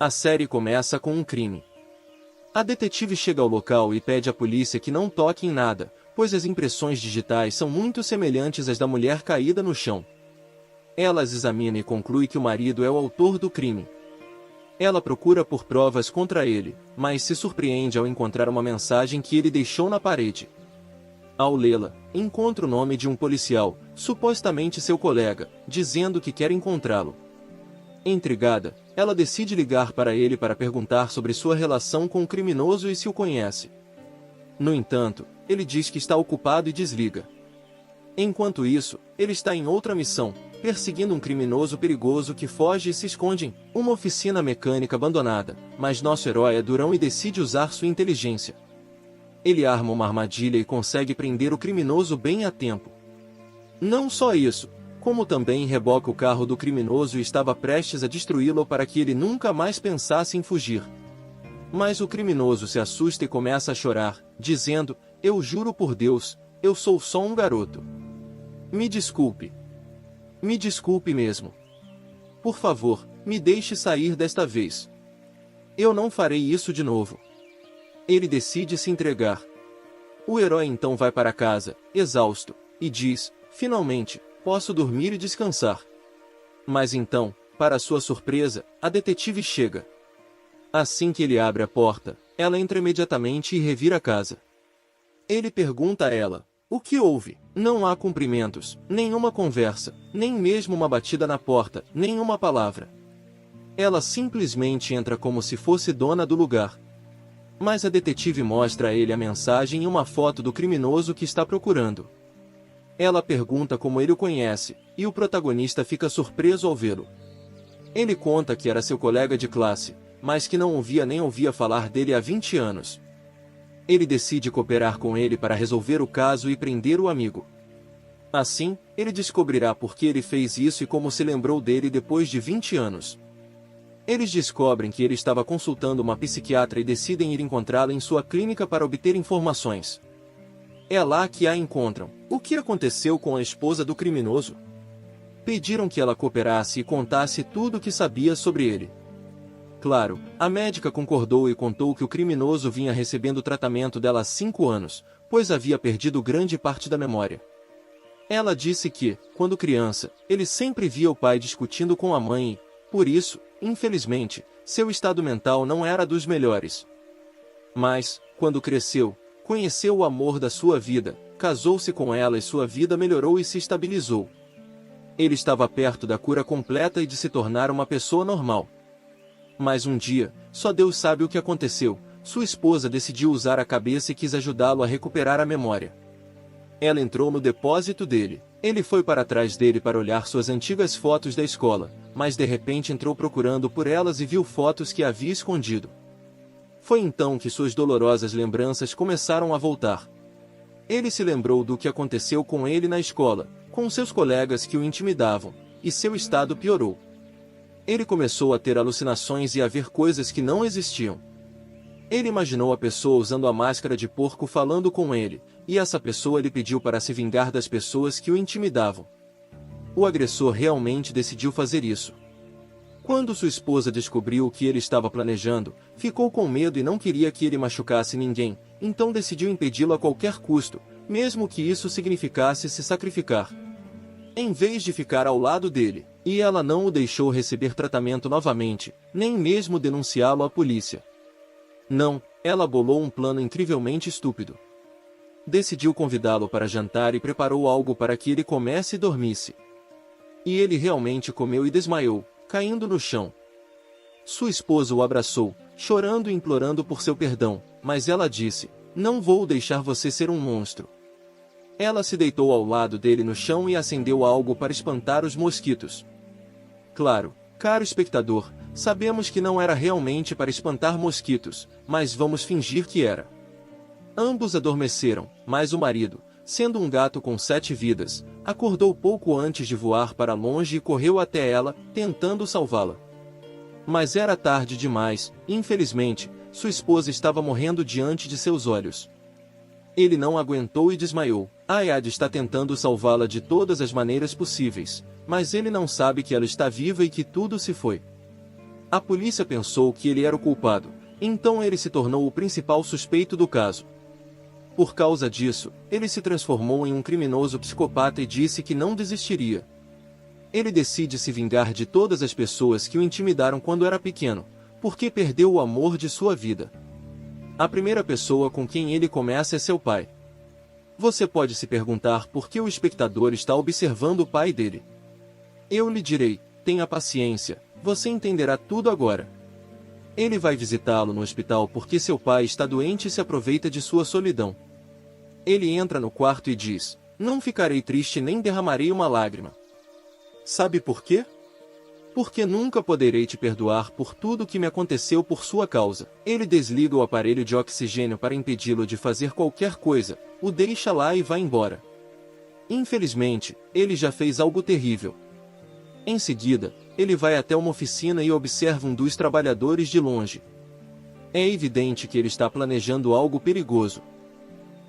A série começa com um crime. A detetive chega ao local e pede à polícia que não toque em nada, pois as impressões digitais são muito semelhantes às da mulher caída no chão. Ela as examina e conclui que o marido é o autor do crime. Ela procura por provas contra ele, mas se surpreende ao encontrar uma mensagem que ele deixou na parede. Ao lê-la, encontra o nome de um policial, supostamente seu colega, dizendo que quer encontrá-lo. Intrigada, ela decide ligar para ele para perguntar sobre sua relação com o criminoso e se o conhece. No entanto, ele diz que está ocupado e desliga. Enquanto isso, ele está em outra missão, perseguindo um criminoso perigoso que foge e se esconde em uma oficina mecânica abandonada, mas nosso herói é durão e decide usar sua inteligência. Ele arma uma armadilha e consegue prender o criminoso bem a tempo. Não só isso, como também reboca o carro do criminoso e estava prestes a destruí-lo para que ele nunca mais pensasse em fugir. Mas o criminoso se assusta e começa a chorar, dizendo: "Eu juro por Deus, eu sou só um garoto. Me desculpe. Me desculpe mesmo. Por favor, me deixe sair desta vez. Eu não farei isso de novo." Ele decide se entregar. O herói então vai para casa, exausto, e diz: "Finalmente, posso dormir e descansar." Mas então, para sua surpresa, a detetive chega. Assim que ele abre a porta, ela entra imediatamente e revira a casa. Ele pergunta a ela: "O que houve?" Não há cumprimentos, nenhuma conversa, nem mesmo uma batida na porta, nenhuma palavra. Ela simplesmente entra como se fosse dona do lugar. Mas a detetive mostra a ele a mensagem e uma foto do criminoso que está procurando. Ela pergunta como ele o conhece, e o protagonista fica surpreso ao vê-lo. Ele conta que era seu colega de classe, mas que não ouvia nem ouvia falar dele há 20 anos. Ele decide cooperar com ele para resolver o caso e prender o amigo. Assim, ele descobrirá por que ele fez isso e como se lembrou dele depois de 20 anos. Eles descobrem que ele estava consultando uma psiquiatra e decidem ir encontrá-la em sua clínica para obter informações. É lá que a encontram. O que aconteceu com a esposa do criminoso? Pediram que ela cooperasse e contasse tudo o que sabia sobre ele. Claro, a médica concordou e contou que o criminoso vinha recebendo tratamento dela há 5 anos, pois havia perdido grande parte da memória. Ela disse que, quando criança, ele sempre via o pai discutindo com a mãe e, por isso, infelizmente, seu estado mental não era dos melhores. Mas, quando cresceu, conheceu o amor da sua vida, casou-se com ela e sua vida melhorou e se estabilizou. Ele estava perto da cura completa e de se tornar uma pessoa normal. Mas um dia, só Deus sabe o que aconteceu, sua esposa decidiu usar a cabeça e quis ajudá-lo a recuperar a memória. Ela entrou no depósito dele. Ele foi para trás dele para olhar suas antigas fotos da escola, mas de repente entrou procurando por elas e viu fotos que havia escondido. Foi então que suas dolorosas lembranças começaram a voltar. Ele se lembrou do que aconteceu com ele na escola, com seus colegas que o intimidavam, e seu estado piorou. Ele começou a ter alucinações e a ver coisas que não existiam. Ele imaginou a pessoa usando a máscara de porco falando com ele, e essa pessoa lhe pediu para se vingar das pessoas que o intimidavam. O agressor realmente decidiu fazer isso. Quando sua esposa descobriu o que ele estava planejando, ficou com medo e não queria que ele machucasse ninguém, então decidiu impedi-lo a qualquer custo, mesmo que isso significasse se sacrificar. Em vez de ficar ao lado dele, e ela não o deixou receber tratamento novamente, nem mesmo denunciá-lo à polícia. Não, ela bolou um plano incrivelmente estúpido. Decidiu convidá-lo para jantar e preparou algo para que ele comesse e dormisse. E ele realmente comeu e desmaiou, caindo no chão. Sua esposa o abraçou, chorando e implorando por seu perdão, mas ela disse: "Não vou deixar você ser um monstro." Ela se deitou ao lado dele no chão e acendeu algo para espantar os mosquitos. Claro, caro espectador, sabemos que não era realmente para espantar mosquitos, mas vamos fingir que era. Ambos adormeceram, mas o marido, sendo um gato com 7 vidas, acordou pouco antes de voar para longe e correu até ela, tentando salvá-la. Mas era tarde demais, e infelizmente, sua esposa estava morrendo diante de seus olhos. Ele não aguentou e desmaiou. Ayad está tentando salvá-la de todas as maneiras possíveis, mas ele não sabe que ela está viva e que tudo se foi. A polícia pensou que ele era o culpado, então ele se tornou o principal suspeito do caso. Por causa disso, ele se transformou em um criminoso psicopata e disse que não desistiria. Ele decide se vingar de todas as pessoas que o intimidaram quando era pequeno, porque perdeu o amor de sua vida. A primeira pessoa com quem ele começa é seu pai. Você pode se perguntar por que o espectador está observando o pai dele. Eu lhe direi, tenha paciência, você entenderá tudo agora. Ele vai visitá-lo no hospital porque seu pai está doente e se aproveita de sua solidão. Ele entra no quarto e diz, não ficarei triste nem derramarei uma lágrima. Sabe por quê? Porque nunca poderei te perdoar por tudo que me aconteceu por sua causa. Ele desliga o aparelho de oxigênio para impedi-lo de fazer qualquer coisa, o deixa lá e vai embora. Infelizmente, ele já fez algo terrível. Em seguida, ele vai até uma oficina e observa um dos trabalhadores de longe. É evidente que ele está planejando algo perigoso.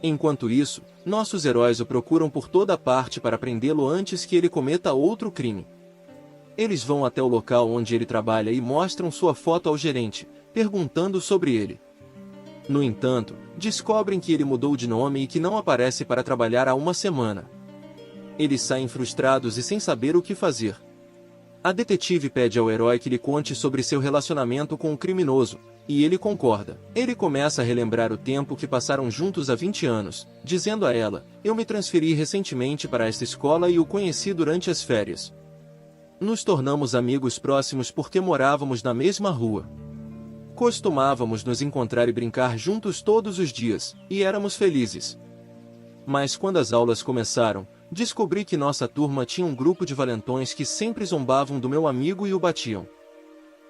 Enquanto isso, nossos heróis o procuram por toda parte para prendê-lo antes que ele cometa outro crime. Eles vão até o local onde ele trabalha e mostram sua foto ao gerente, perguntando sobre ele. No entanto, descobrem que ele mudou de nome e que não aparece para trabalhar há uma semana. Eles saem frustrados e sem saber o que fazer. A detetive pede ao herói que lhe conte sobre seu relacionamento com o criminoso, e ele concorda. Ele começa a relembrar o tempo que passaram juntos há 20 anos, dizendo a ela, eu me transferi recentemente para esta escola e o conheci durante as férias. Nos tornamos amigos próximos porque morávamos na mesma rua. Costumávamos nos encontrar e brincar juntos todos os dias, e éramos felizes. Mas quando as aulas começaram, descobri que nossa turma tinha um grupo de valentões que sempre zombavam do meu amigo e o batiam.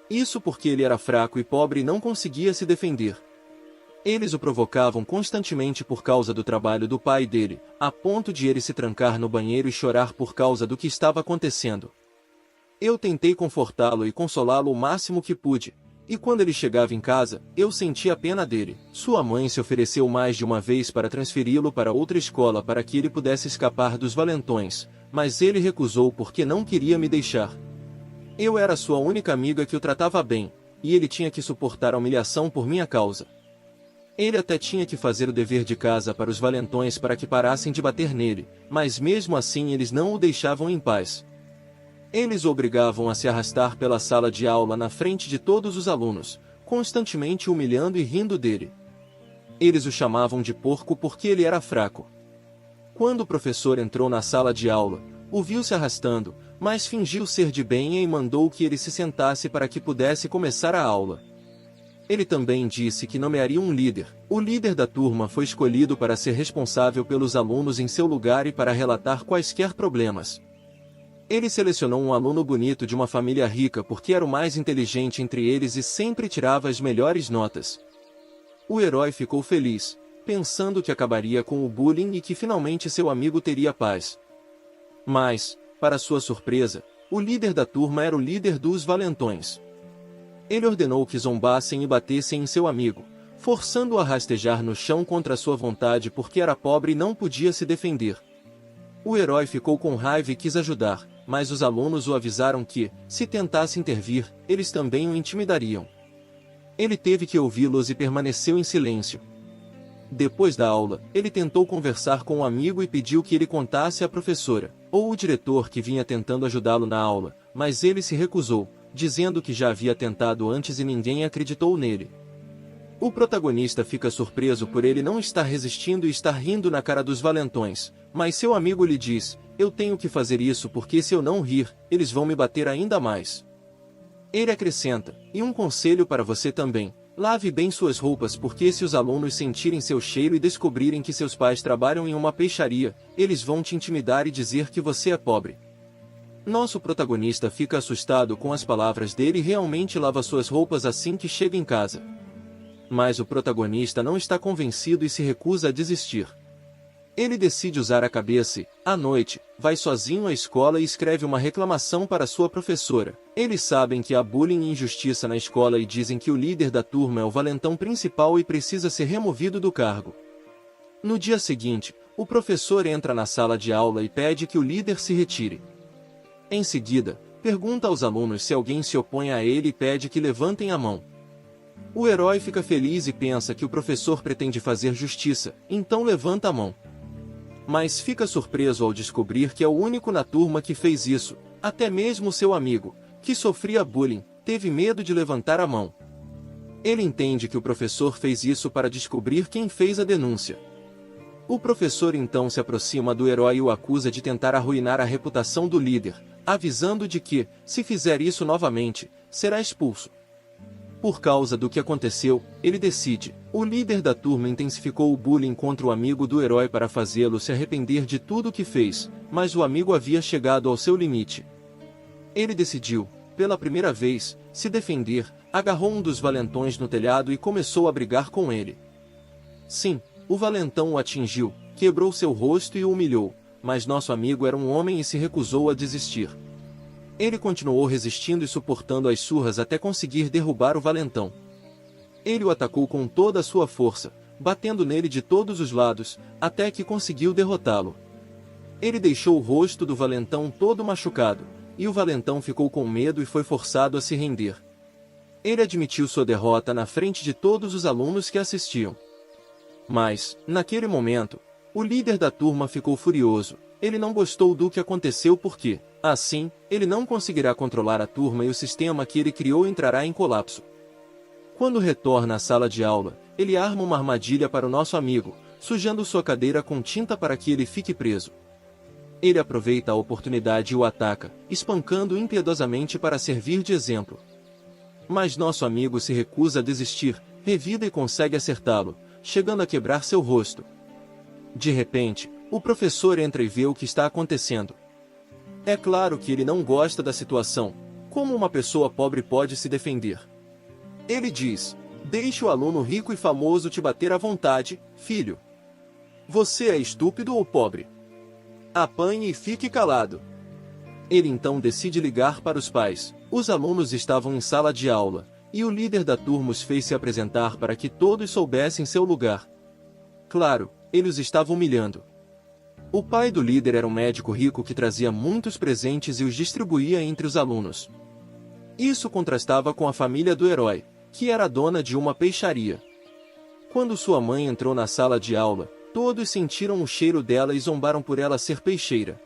Isso porque ele era fraco e pobre e não conseguia se defender. Eles o provocavam constantemente por causa do trabalho do pai dele, a ponto de ele se trancar no banheiro e chorar por causa do que estava acontecendo. Eu tentei confortá-lo e consolá-lo o máximo que pude, e quando ele chegava em casa, eu sentia pena dele. Sua mãe se ofereceu mais de uma vez para transferi-lo para outra escola para que ele pudesse escapar dos valentões, mas ele recusou porque não queria me deixar. Eu era sua única amiga que o tratava bem, e ele tinha que suportar a humilhação por minha causa. Ele até tinha que fazer o dever de casa para os valentões para que parassem de bater nele, mas mesmo assim eles não o deixavam em paz. Eles o obrigavam a se arrastar pela sala de aula na frente de todos os alunos, constantemente humilhando e rindo dele. Eles o chamavam de porco porque ele era fraco. Quando o professor entrou na sala de aula, o viu se arrastando, mas fingiu ser de bem e mandou que ele se sentasse para que pudesse começar a aula. Ele também disse que nomearia um líder. O líder da turma foi escolhido para ser responsável pelos alunos em seu lugar e para relatar quaisquer problemas. Ele selecionou um aluno bonito de uma família rica porque era o mais inteligente entre eles e sempre tirava as melhores notas. O herói ficou feliz, pensando que acabaria com o bullying e que finalmente seu amigo teria paz. Mas, para sua surpresa, o líder da turma era o líder dos valentões. Ele ordenou que zombassem e batessem em seu amigo, forçando-o a rastejar no chão contra sua vontade porque era pobre e não podia se defender. O herói ficou com raiva e quis ajudar, mas os alunos o avisaram que, se tentasse intervir, eles também o intimidariam. Ele teve que ouvi-los e permaneceu em silêncio. Depois da aula, ele tentou conversar com um amigo e pediu que ele contasse à professora, ou o diretor que vinha tentando ajudá-lo na aula, mas ele se recusou, dizendo que já havia tentado antes e ninguém acreditou nele. O protagonista fica surpreso por ele não estar resistindo e estar rindo na cara dos valentões, mas seu amigo lhe diz, eu tenho que fazer isso porque se eu não rir, eles vão me bater ainda mais. Ele acrescenta, e um conselho para você também, lave bem suas roupas porque se os alunos sentirem seu cheiro e descobrirem que seus pais trabalham em uma peixaria, eles vão te intimidar e dizer que você é pobre. Nosso protagonista fica assustado com as palavras dele e realmente lava suas roupas assim que chega em casa. Mas o protagonista não está convencido e se recusa a desistir. Ele decide usar a cabeça e, à noite, vai sozinho à escola e escreve uma reclamação para sua professora. Eles sabem que há bullying e injustiça na escola e dizem que o líder da turma é o valentão principal e precisa ser removido do cargo. No dia seguinte, o professor entra na sala de aula e pede que o líder se retire. Em seguida, Pergunta aos alunos se alguém se opõe a ele e pede que levantem a mão. O herói fica feliz e pensa que o professor pretende fazer justiça, então levanta a mão. Mas fica surpreso ao descobrir que é o único na turma que fez isso, até mesmo seu amigo, que sofria bullying, teve medo de levantar a mão. Ele entende que o professor fez isso para descobrir quem fez a denúncia. O professor então se aproxima do herói e o acusa de tentar arruinar a reputação do líder, avisando de que, se fizer isso novamente, será expulso. Por causa do que aconteceu, ele decide. O líder da turma intensificou o bullying contra o amigo do herói para fazê-lo se arrepender de tudo o que fez, mas o amigo havia chegado ao seu limite. Ele decidiu, pela primeira vez, se defender, agarrou um dos valentões no telhado e começou a brigar com ele. Sim, o valentão o atingiu, quebrou seu rosto e o humilhou, mas nosso amigo era um homem e se recusou a desistir. Ele continuou resistindo e suportando as surras até conseguir derrubar o valentão. Ele o atacou com toda a sua força, batendo nele de todos os lados, até que conseguiu derrotá-lo. Ele deixou o rosto do valentão todo machucado, e o valentão ficou com medo e foi forçado a se render. Ele admitiu sua derrota na frente de todos os alunos que assistiam. Mas, naquele momento, o líder da turma ficou furioso. Ele não gostou do que aconteceu porque, assim, ele não conseguirá controlar a turma e o sistema que ele criou entrará em colapso. Quando retorna à sala de aula, ele arma uma armadilha para o nosso amigo, sujando sua cadeira com tinta para que ele fique preso. Ele aproveita a oportunidade e o ataca, espancando impiedosamente para servir de exemplo. Mas nosso amigo se recusa a desistir, revida e consegue acertá-lo, chegando a quebrar seu rosto. De repente, o professor entra e vê o que está acontecendo. É claro que ele não gosta da situação. Como uma pessoa pobre pode se defender? Ele diz: deixe o aluno rico e famoso te bater à vontade, filho. Você é estúpido ou pobre? Apanhe e fique calado. Ele então decide ligar para os pais. Os alunos estavam em sala de aula, e o líder da turma os fez se apresentar para que todos soubessem seu lugar. Claro, ele os estava humilhando. O pai do líder era um médico rico que trazia muitos presentes e os distribuía entre os alunos. Isso contrastava com a família do herói, que era dona de uma peixaria. Quando sua mãe entrou na sala de aula, todos sentiram o cheiro dela e zombaram por ela ser peixeira.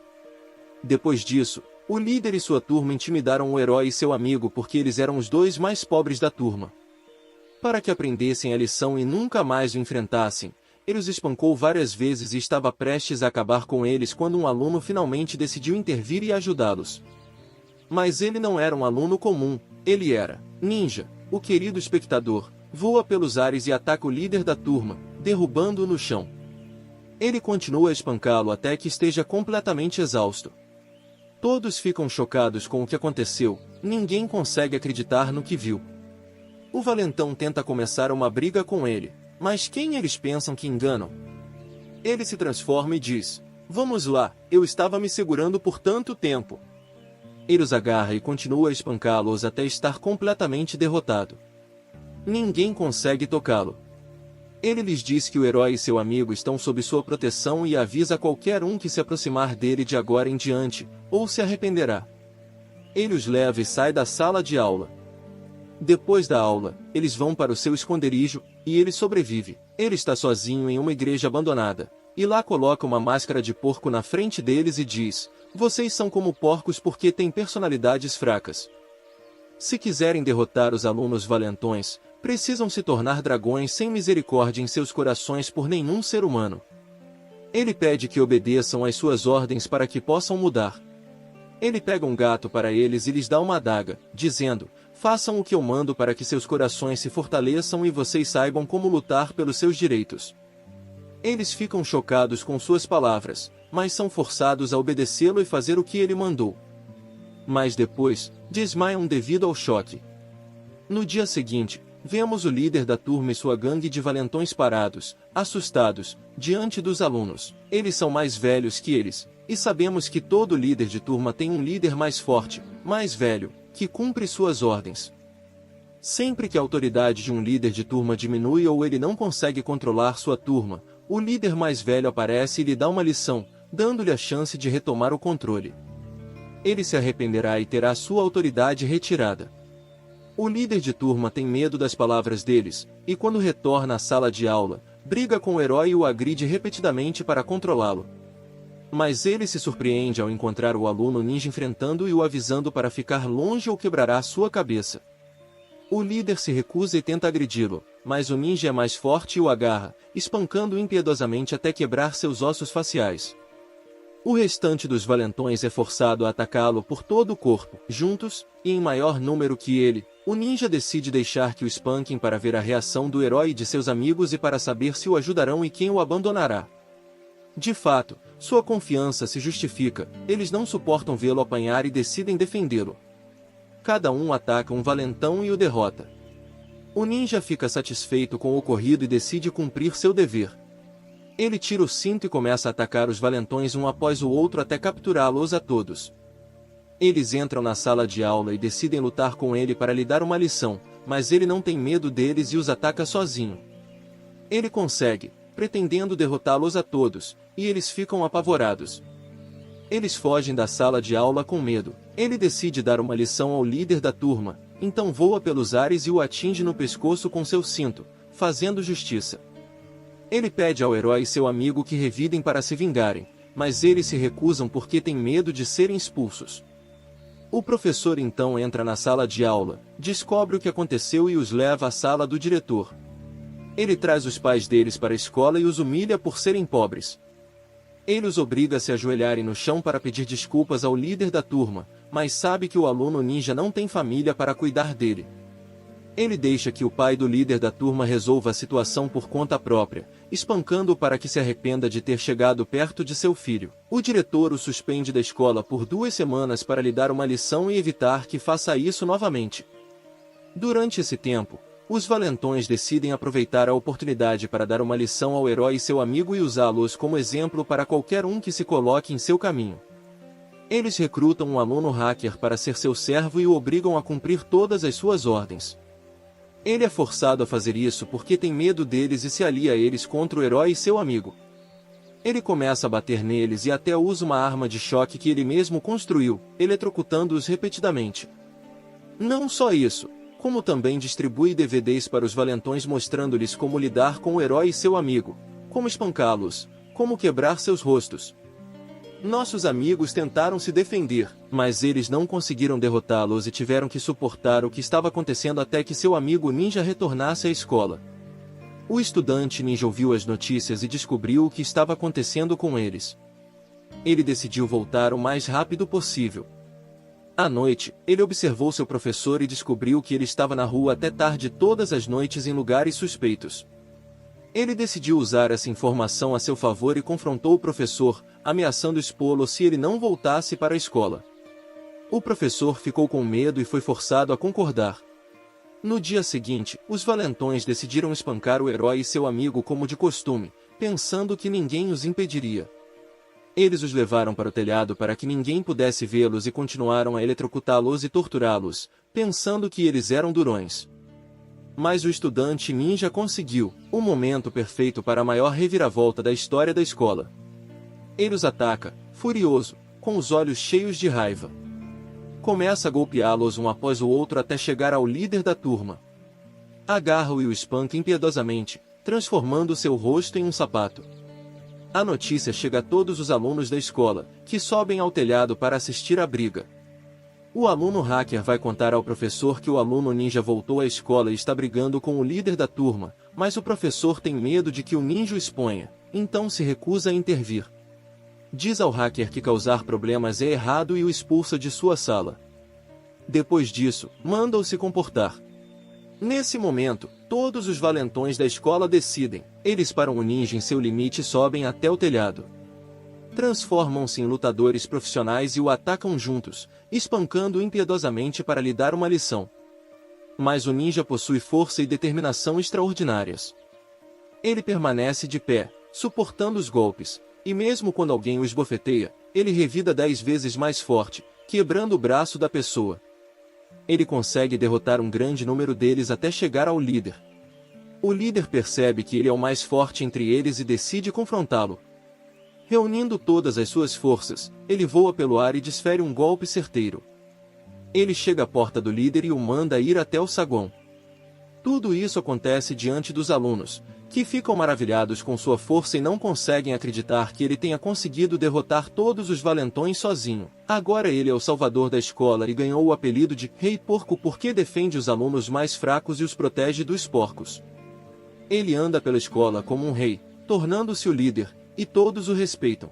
Depois disso, o líder e sua turma intimidaram o herói e seu amigo porque eles eram os dois mais pobres da turma. Para que aprendessem a lição e nunca mais o enfrentassem, ele os espancou várias vezes e estava prestes a acabar com eles quando um aluno finalmente decidiu intervir e ajudá-los. Mas ele não era um aluno comum, ele era Ninja, o querido espectador, voa pelos ares e ataca o líder da turma, derrubando-o no chão. Ele continua a espancá-lo até que esteja completamente exausto. Todos ficam chocados com o que aconteceu, ninguém consegue acreditar no que viu. O valentão tenta começar uma briga com ele, mas quem eles pensam que enganam? Ele se transforma e diz: vamos lá, eu estava me segurando por tanto tempo. Ele os agarra e continua a espancá-los até estar completamente derrotado. Ninguém consegue tocá-lo. Ele lhes diz que o herói e seu amigo estão sob sua proteção e avisa qualquer um que se aproximar dele de agora em diante, ou se arrependerá. Ele os leva e sai da sala de aula. Depois da aula, eles vão para o seu esconderijo, e ele sobrevive. Ele está sozinho em uma igreja abandonada, e lá coloca uma máscara de porco na frente deles e diz: vocês são como porcos porque têm personalidades fracas. Se quiserem derrotar os alunos valentões, precisam se tornar dragões sem misericórdia em seus corações por nenhum ser humano. Ele pede que obedeçam às suas ordens para que possam mudar. Ele pega um gato para eles e lhes dá uma adaga, dizendo: façam o que eu mando para que seus corações se fortaleçam e vocês saibam como lutar pelos seus direitos. Eles ficam chocados com suas palavras, mas são forçados a obedecê-lo e fazer o que ele mandou. Mas depois, desmaiam devido ao choque. No dia seguinte, vemos o líder da turma e sua gangue de valentões parados, assustados, diante dos alunos. Eles são mais velhos que eles, e sabemos que todo líder de turma tem um líder mais forte, mais velho, que cumpre suas ordens. Sempre que a autoridade de um líder de turma diminui ou ele não consegue controlar sua turma, o líder mais velho aparece e lhe dá uma lição, dando-lhe a chance de retomar o controle. ele se arrependerá e terá sua autoridade retirada. O líder de turma tem medo das palavras deles, e quando retorna à sala de aula, briga com o herói e o agride repetidamente para controlá-lo. Mas ele se surpreende ao encontrar o aluno ninja enfrentando-o e o avisando para ficar longe ou quebrará sua cabeça. O líder se recusa e tenta agredi-lo, mas o ninja é mais forte e o agarra, espancando-o impiedosamente até quebrar seus ossos faciais. O restante dos valentões é forçado a atacá-lo por todo o corpo, juntos, e em maior número que ele. O ninja decide deixar que o espanquem para ver a reação do herói e de seus amigos e para saber se o ajudarão e quem o abandonará. De fato, sua confiança se justifica, eles não suportam vê-lo apanhar e decidem defendê-lo. Cada um ataca um valentão e o derrota. O ninja fica satisfeito com o ocorrido e decide cumprir seu dever. Ele tira o cinto e começa a atacar os valentões um após o outro até capturá-los a todos. Eles entram na sala de aula e decidem lutar com ele para lhe dar uma lição, mas ele não tem medo deles e os ataca sozinho. Ele consegue, pretendendo derrotá-los a todos, e eles ficam apavorados. Eles fogem da sala de aula com medo. Ele decide dar uma lição ao líder da turma, então voa pelos ares e o atinge no pescoço com seu cinto, fazendo justiça. Ele pede ao herói e seu amigo que revidem para se vingarem, mas eles se recusam porque têm medo de serem expulsos. O professor então entra na sala de aula, descobre o que aconteceu e os leva à sala do diretor. Ele traz os pais deles para a escola e os humilha por serem pobres. Ele os obriga a se ajoelharem no chão para pedir desculpas ao líder da turma, mas sabe que o aluno ninja não tem família para cuidar dele. Ele deixa que o pai do líder da turma resolva a situação por conta própria, espancando-o para que se arrependa de ter chegado perto de seu filho. O diretor o suspende da escola por 2 semanas para lhe dar uma lição e evitar que faça isso novamente. Durante esse tempo, os valentões decidem aproveitar a oportunidade para dar uma lição ao herói e seu amigo e usá-los como exemplo para qualquer um que se coloque em seu caminho. Eles recrutam um aluno hacker para ser seu servo e o obrigam a cumprir todas as suas ordens. Ele é forçado a fazer isso porque tem medo deles e se alia a eles contra o herói e seu amigo. Ele começa a bater neles e até usa uma arma de choque que ele mesmo construiu, eletrocutando-os repetidamente. Não só isso, como também distribui DVDs para os valentões mostrando-lhes como lidar com o herói e seu amigo, como espancá-los, como quebrar seus rostos. Nossos amigos tentaram se defender, mas eles não conseguiram derrotá-los e tiveram que suportar o que estava acontecendo até que seu amigo ninja retornasse à escola. O estudante ninja ouviu as notícias e descobriu o que estava acontecendo com eles. Ele decidiu voltar o mais rápido possível. À noite, ele observou seu professor e descobriu que ele estava na rua até tarde todas as noites em lugares suspeitos. Ele decidiu usar essa informação a seu favor e confrontou o professor, ameaçando expô-lo se ele não voltasse para a escola. O professor ficou com medo e foi forçado a concordar. No dia seguinte, os valentões decidiram espancar o herói e seu amigo como de costume, pensando que ninguém os impediria. Eles os levaram para o telhado para que ninguém pudesse vê-los e continuaram a eletrocutá-los e torturá-los, pensando que eles eram durões. Mas o estudante ninja conseguiu o momento perfeito para a maior reviravolta da história da escola. Ele os ataca, furioso, com os olhos cheios de raiva. Começa a golpeá-los um após o outro até chegar ao líder da turma. Agarra-o e o espanca impiedosamente, transformando seu rosto em um sapato. A notícia chega a todos os alunos da escola, que sobem ao telhado para assistir à briga. O aluno hacker vai contar ao professor que o aluno ninja voltou à escola e está brigando com o líder da turma, mas o professor tem medo de que o ninja o exponha, então se recusa a intervir. Diz ao hacker que causar problemas é errado e o expulsa de sua sala. Depois disso, manda-o se comportar. Nesse momento, todos os valentões da escola decidem, eles param o ninja em seu limite e sobem até o telhado. Transformam-se em lutadores profissionais e o atacam juntos, espancando-o impiedosamente para lhe dar uma lição. Mas o ninja possui força e determinação extraordinárias. Ele permanece de pé, suportando os golpes, e mesmo quando alguém o esbofeteia, ele revida 10 vezes mais forte, quebrando o braço da pessoa. Ele consegue derrotar um grande número deles até chegar ao líder. O líder percebe que ele é o mais forte entre eles e decide confrontá-lo. Reunindo todas as suas forças, ele voa pelo ar e desfere um golpe certeiro. Ele chega à porta do líder e o manda ir até o saguão. Tudo isso acontece diante dos alunos, que ficam maravilhados com sua força e não conseguem acreditar que ele tenha conseguido derrotar todos os valentões sozinho. Agora ele é o salvador da escola e ganhou o apelido de Rei Porco porque defende os alunos mais fracos e os protege dos porcos. Ele anda pela escola como um rei, tornando-se o líder, e todos o respeitam.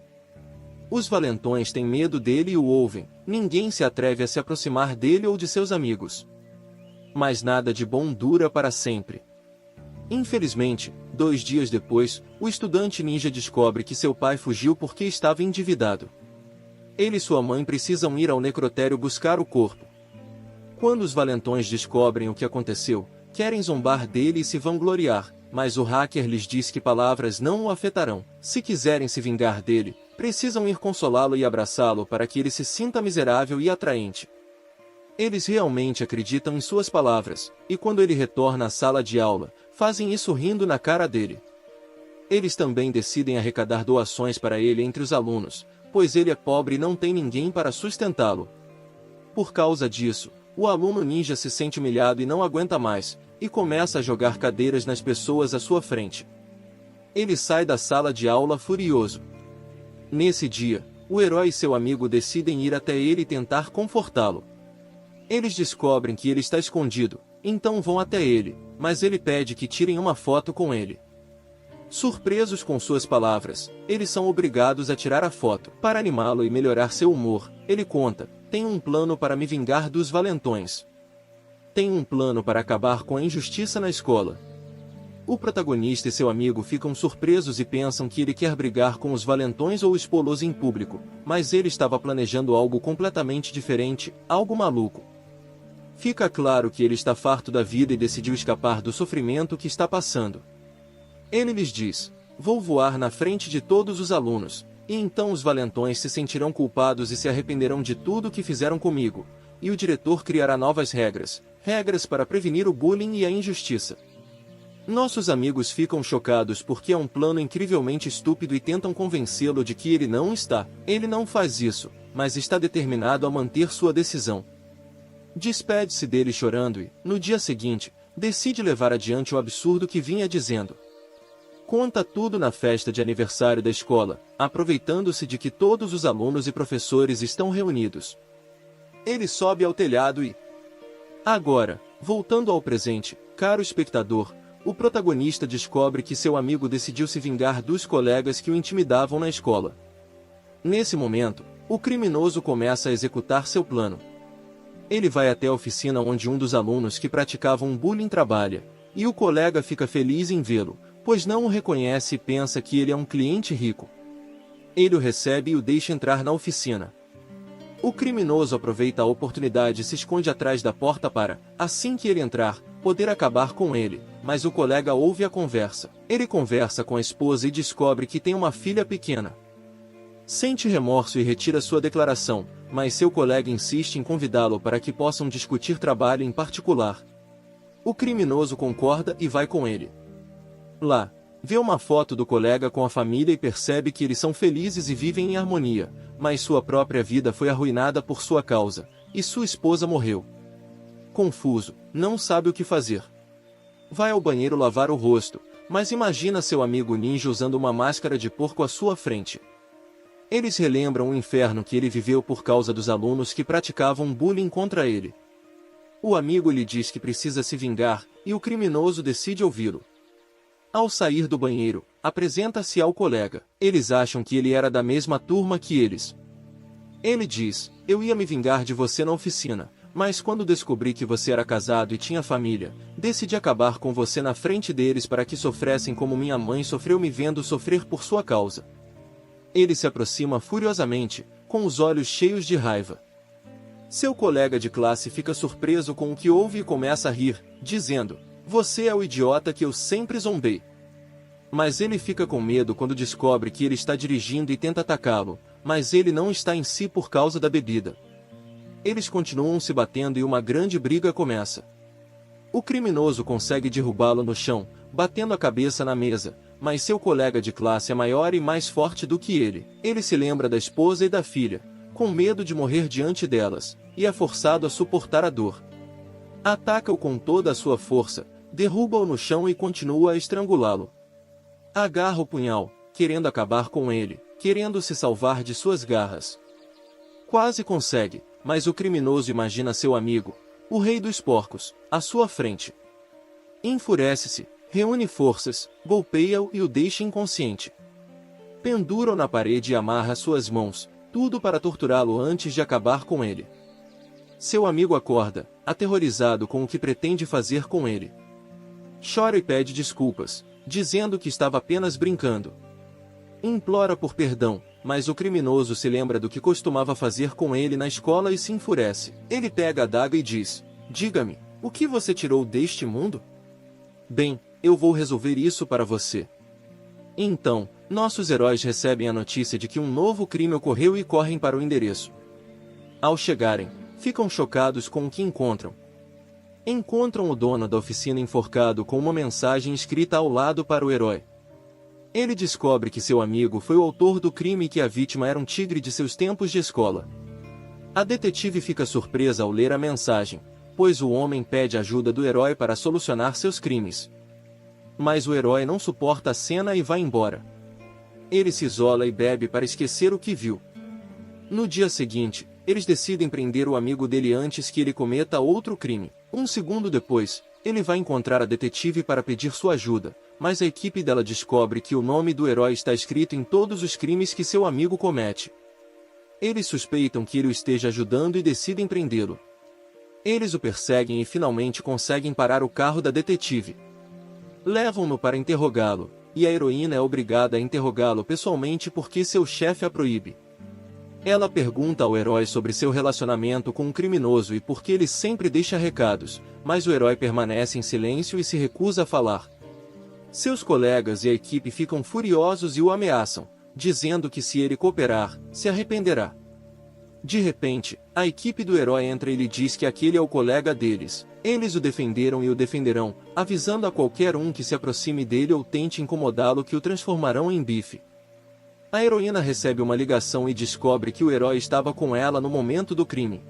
Os valentões têm medo dele e o ouvem, ninguém se atreve a se aproximar dele ou de seus amigos. Mas nada de bom dura para sempre. Infelizmente, 2 dias depois, o estudante ninja descobre que seu pai fugiu porque estava endividado. Ele e sua mãe precisam ir ao necrotério buscar o corpo. Quando os valentões descobrem o que aconteceu, querem zombar dele e se vangloriar, mas o hacker lhes diz que palavras não o afetarão. Se quiserem se vingar dele, precisam ir consolá-lo e abraçá-lo para que ele se sinta miserável e atraente. Eles realmente acreditam em suas palavras, e quando ele retorna à sala de aula, fazem isso rindo na cara dele. Eles também decidem arrecadar doações para ele entre os alunos, pois ele é pobre e não tem ninguém para sustentá-lo. Por causa disso, o aluno ninja se sente humilhado e não aguenta mais, e começa a jogar cadeiras nas pessoas à sua frente. Ele sai da sala de aula furioso. Nesse dia, o herói e seu amigo decidem ir até ele e tentar confortá-lo. Eles descobrem que ele está escondido, então vão até ele, mas ele pede que tirem uma foto com ele. Surpresos com suas palavras, eles são obrigados a tirar a foto. Para animá-lo e melhorar seu humor, ele conta: tenho um plano para me vingar dos valentões. Tenho um plano para acabar com a injustiça na escola. O protagonista e seu amigo ficam surpresos e pensam que ele quer brigar com os valentões ou expô-los em público, mas ele estava planejando algo completamente diferente, algo maluco. Fica claro que ele está farto da vida e decidiu escapar do sofrimento que está passando. Ele lhes diz: vou voar na frente de todos os alunos, e então os valentões se sentirão culpados e se arrependerão de tudo que fizeram comigo, e o diretor criará novas regras para prevenir o bullying e a injustiça. Nossos amigos ficam chocados porque é um plano incrivelmente estúpido e tentam convencê-lo de que ele não está. Ele não faz isso, mas está determinado a manter sua decisão. Despede-se dele chorando e, no dia seguinte, decide levar adiante o absurdo que vinha dizendo. Conta tudo na festa de aniversário da escola, aproveitando-se de que todos os alunos e professores estão reunidos. Ele sobe ao telhado e... Agora, voltando ao presente, caro espectador, o protagonista descobre que seu amigo decidiu se vingar dos colegas que o intimidavam na escola. Nesse momento, o criminoso começa a executar seu plano. Ele vai até a oficina onde um dos alunos que praticavam bullying trabalha, e o colega fica feliz em vê-lo, pois não o reconhece e pensa que ele é um cliente rico. Ele o recebe e o deixa entrar na oficina. O criminoso aproveita a oportunidade e se esconde atrás da porta para, assim que ele entrar, poder acabar com ele, mas o colega ouve a conversa. Ele conversa com a esposa e descobre que tem uma filha pequena. Sente remorso e retira sua declaração, mas seu colega insiste em convidá-lo para que possam discutir trabalho em particular. O criminoso concorda e vai com ele. Lá, vê uma foto do colega com a família e percebe que eles são felizes e vivem em harmonia, mas sua própria vida foi arruinada por sua causa, e sua esposa morreu. Confuso, não sabe o que fazer. Vai ao banheiro lavar o rosto, mas imagina seu amigo ninja usando uma máscara de porco à sua frente. Eles relembram o inferno que ele viveu por causa dos alunos que praticavam bullying contra ele. O amigo lhe diz que precisa se vingar, e o criminoso decide ouvi-lo. Ao sair do banheiro, apresenta-se ao colega. Eles acham que ele era da mesma turma que eles. Ele diz: eu ia me vingar de você na oficina, mas quando descobri que você era casado e tinha família, decidi acabar com você na frente deles para que sofressem como minha mãe sofreu me vendo sofrer por sua causa. Ele se aproxima furiosamente, com os olhos cheios de raiva. Seu colega de classe fica surpreso com o que ouve e começa a rir, dizendo: você é o idiota que eu sempre zombei. Mas ele fica com medo quando descobre que ele está dirigindo e tenta atacá-lo, mas ele não está em si por causa da bebida. Eles continuam se batendo e uma grande briga começa. O criminoso consegue derrubá-lo no chão, batendo a cabeça na mesa, mas seu colega de classe é maior e mais forte do que ele. Ele se lembra da esposa e da filha, com medo de morrer diante delas, e é forçado a suportar a dor. Ataca-o com toda a sua força, derruba-o no chão e continua a estrangulá-lo. Agarra o punhal, querendo acabar com ele, querendo se salvar de suas garras. Quase consegue, mas o criminoso imagina seu amigo, o rei dos porcos, à sua frente. Enfurece-se, reúne forças, golpeia-o e o deixa inconsciente. Pendura-o na parede e amarra suas mãos, tudo para torturá-lo antes de acabar com ele. Seu amigo acorda, aterrorizado com o que pretende fazer com ele. Chora e pede desculpas, dizendo que estava apenas brincando. Implora por perdão, mas o criminoso se lembra do que costumava fazer com ele na escola e se enfurece. Ele pega a adaga e diz: "Diga-me, o que você tirou deste mundo? Bem, eu vou resolver isso para você." Então, nossos heróis recebem a notícia de que um novo crime ocorreu e correm para o endereço. Ao chegarem, ficam chocados com o que encontram. Encontram o dono da oficina enforcado com uma mensagem escrita ao lado para o herói. Ele descobre que seu amigo foi o autor do crime e que a vítima era um tigre de seus tempos de escola. A detetive fica surpresa ao ler a mensagem, pois o homem pede ajuda do herói para solucionar seus crimes. Mas o herói não suporta a cena e vai embora. Ele se isola e bebe para esquecer o que viu. No dia seguinte, eles decidem prender o amigo dele antes que ele cometa outro crime. Um segundo depois, ele vai encontrar a detetive para pedir sua ajuda, mas a equipe dela descobre que o nome do herói está escrito em todos os crimes que seu amigo comete. Eles suspeitam que ele o esteja ajudando e decidem prendê-lo. Eles o perseguem e finalmente conseguem parar o carro da detetive. Levam-no para interrogá-lo, e a heroína é obrigada a interrogá-lo pessoalmente porque seu chefe a proíbe. Ela pergunta ao herói sobre seu relacionamento com um criminoso e por que ele sempre deixa recados, mas o herói permanece em silêncio e se recusa a falar. Seus colegas e a equipe ficam furiosos e o ameaçam, dizendo que se ele cooperar, se arrependerá. De repente, a equipe do herói entra e lhe diz que aquele é o colega deles. Eles o defenderam e o defenderão, avisando a qualquer um que se aproxime dele ou tente incomodá-lo que o transformarão em bife. A heroína recebe uma ligação e descobre que o herói estava com ela no momento do crime.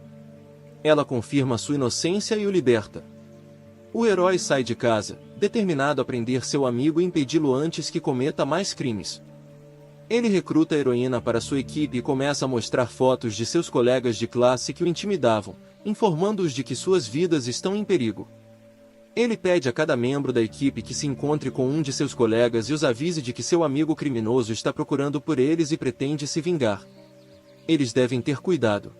Ela confirma sua inocência e o liberta. O herói sai de casa, determinado a prender seu amigo e impedi-lo antes que cometa mais crimes. Ele recruta a heroína para sua equipe e começa a mostrar fotos de seus colegas de classe que o intimidavam, informando-os de que suas vidas estão em perigo. Ele pede a cada membro da equipe que se encontre com um de seus colegas e os avise de que seu amigo criminoso está procurando por eles e pretende se vingar. Eles devem ter cuidado.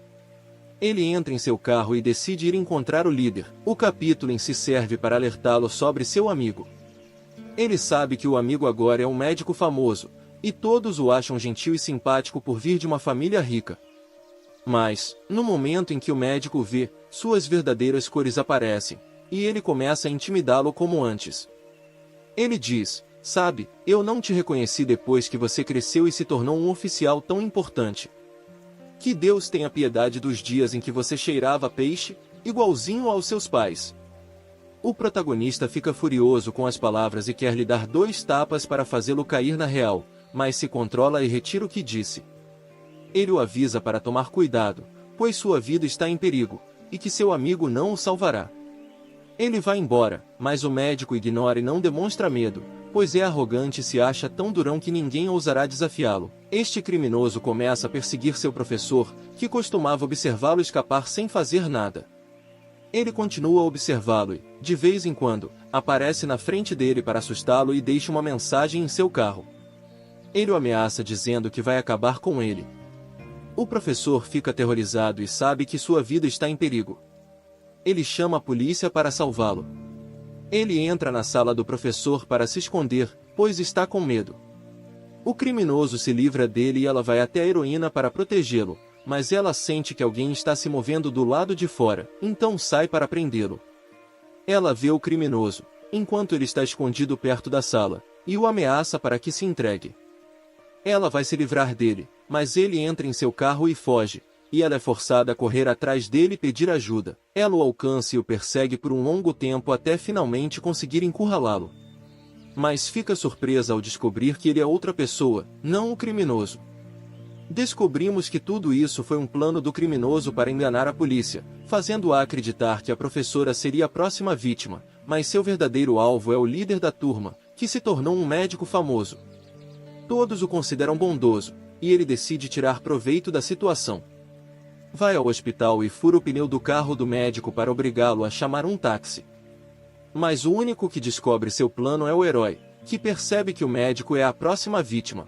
Ele entra em seu carro e decide ir encontrar o líder. O capítulo em si serve para alertá-lo sobre seu amigo. Ele sabe que o amigo agora é um médico famoso, e todos o acham gentil e simpático por vir de uma família rica. Mas, no momento em que o médico o vê, suas verdadeiras cores aparecem, e ele começa a intimidá-lo como antes. Ele diz: "Sabe, eu não te reconheci depois que você cresceu e se tornou um oficial tão importante. Que Deus tenha piedade dos dias em que você cheirava peixe, igualzinho aos seus pais." O protagonista fica furioso com as palavras e quer lhe dar 2 tapas para fazê-lo cair na real, mas se controla e retira o que disse. Ele o avisa para tomar cuidado, pois sua vida está em perigo, e que seu amigo não o salvará. Ele vai embora, mas o médico ignora e não demonstra medo, pois é arrogante e se acha tão durão que ninguém ousará desafiá-lo. Este criminoso começa a perseguir seu professor, que costumava observá-lo escapar sem fazer nada. Ele continua a observá-lo e, de vez em quando, aparece na frente dele para assustá-lo e deixa uma mensagem em seu carro. Ele o ameaça dizendo que vai acabar com ele. O professor fica aterrorizado e sabe que sua vida está em perigo. Ele chama a polícia para salvá-lo. Ele entra na sala do professor para se esconder, pois está com medo. O criminoso se livra dele e ela vai até a heroína para protegê-lo, mas ela sente que alguém está se movendo do lado de fora, então sai para prendê-lo. Ela vê o criminoso, enquanto ele está escondido perto da sala, e o ameaça para que se entregue. Ela vai se livrar dele, mas ele entra em seu carro e foge, e ela é forçada a correr atrás dele e pedir ajuda. Ela o alcança e o persegue por um longo tempo até finalmente conseguir encurralá-lo. Mas fica surpresa ao descobrir que ele é outra pessoa, não o criminoso. Descobrimos que tudo isso foi um plano do criminoso para enganar a polícia, fazendo-a acreditar que a professora seria a próxima vítima, mas seu verdadeiro alvo é o líder da turma, que se tornou um médico famoso. Todos o consideram bondoso, e ele decide tirar proveito da situação. Vai ao hospital e fura o pneu do carro do médico para obrigá-lo a chamar um táxi. Mas o único que descobre seu plano é o herói, que percebe que o médico é a próxima vítima.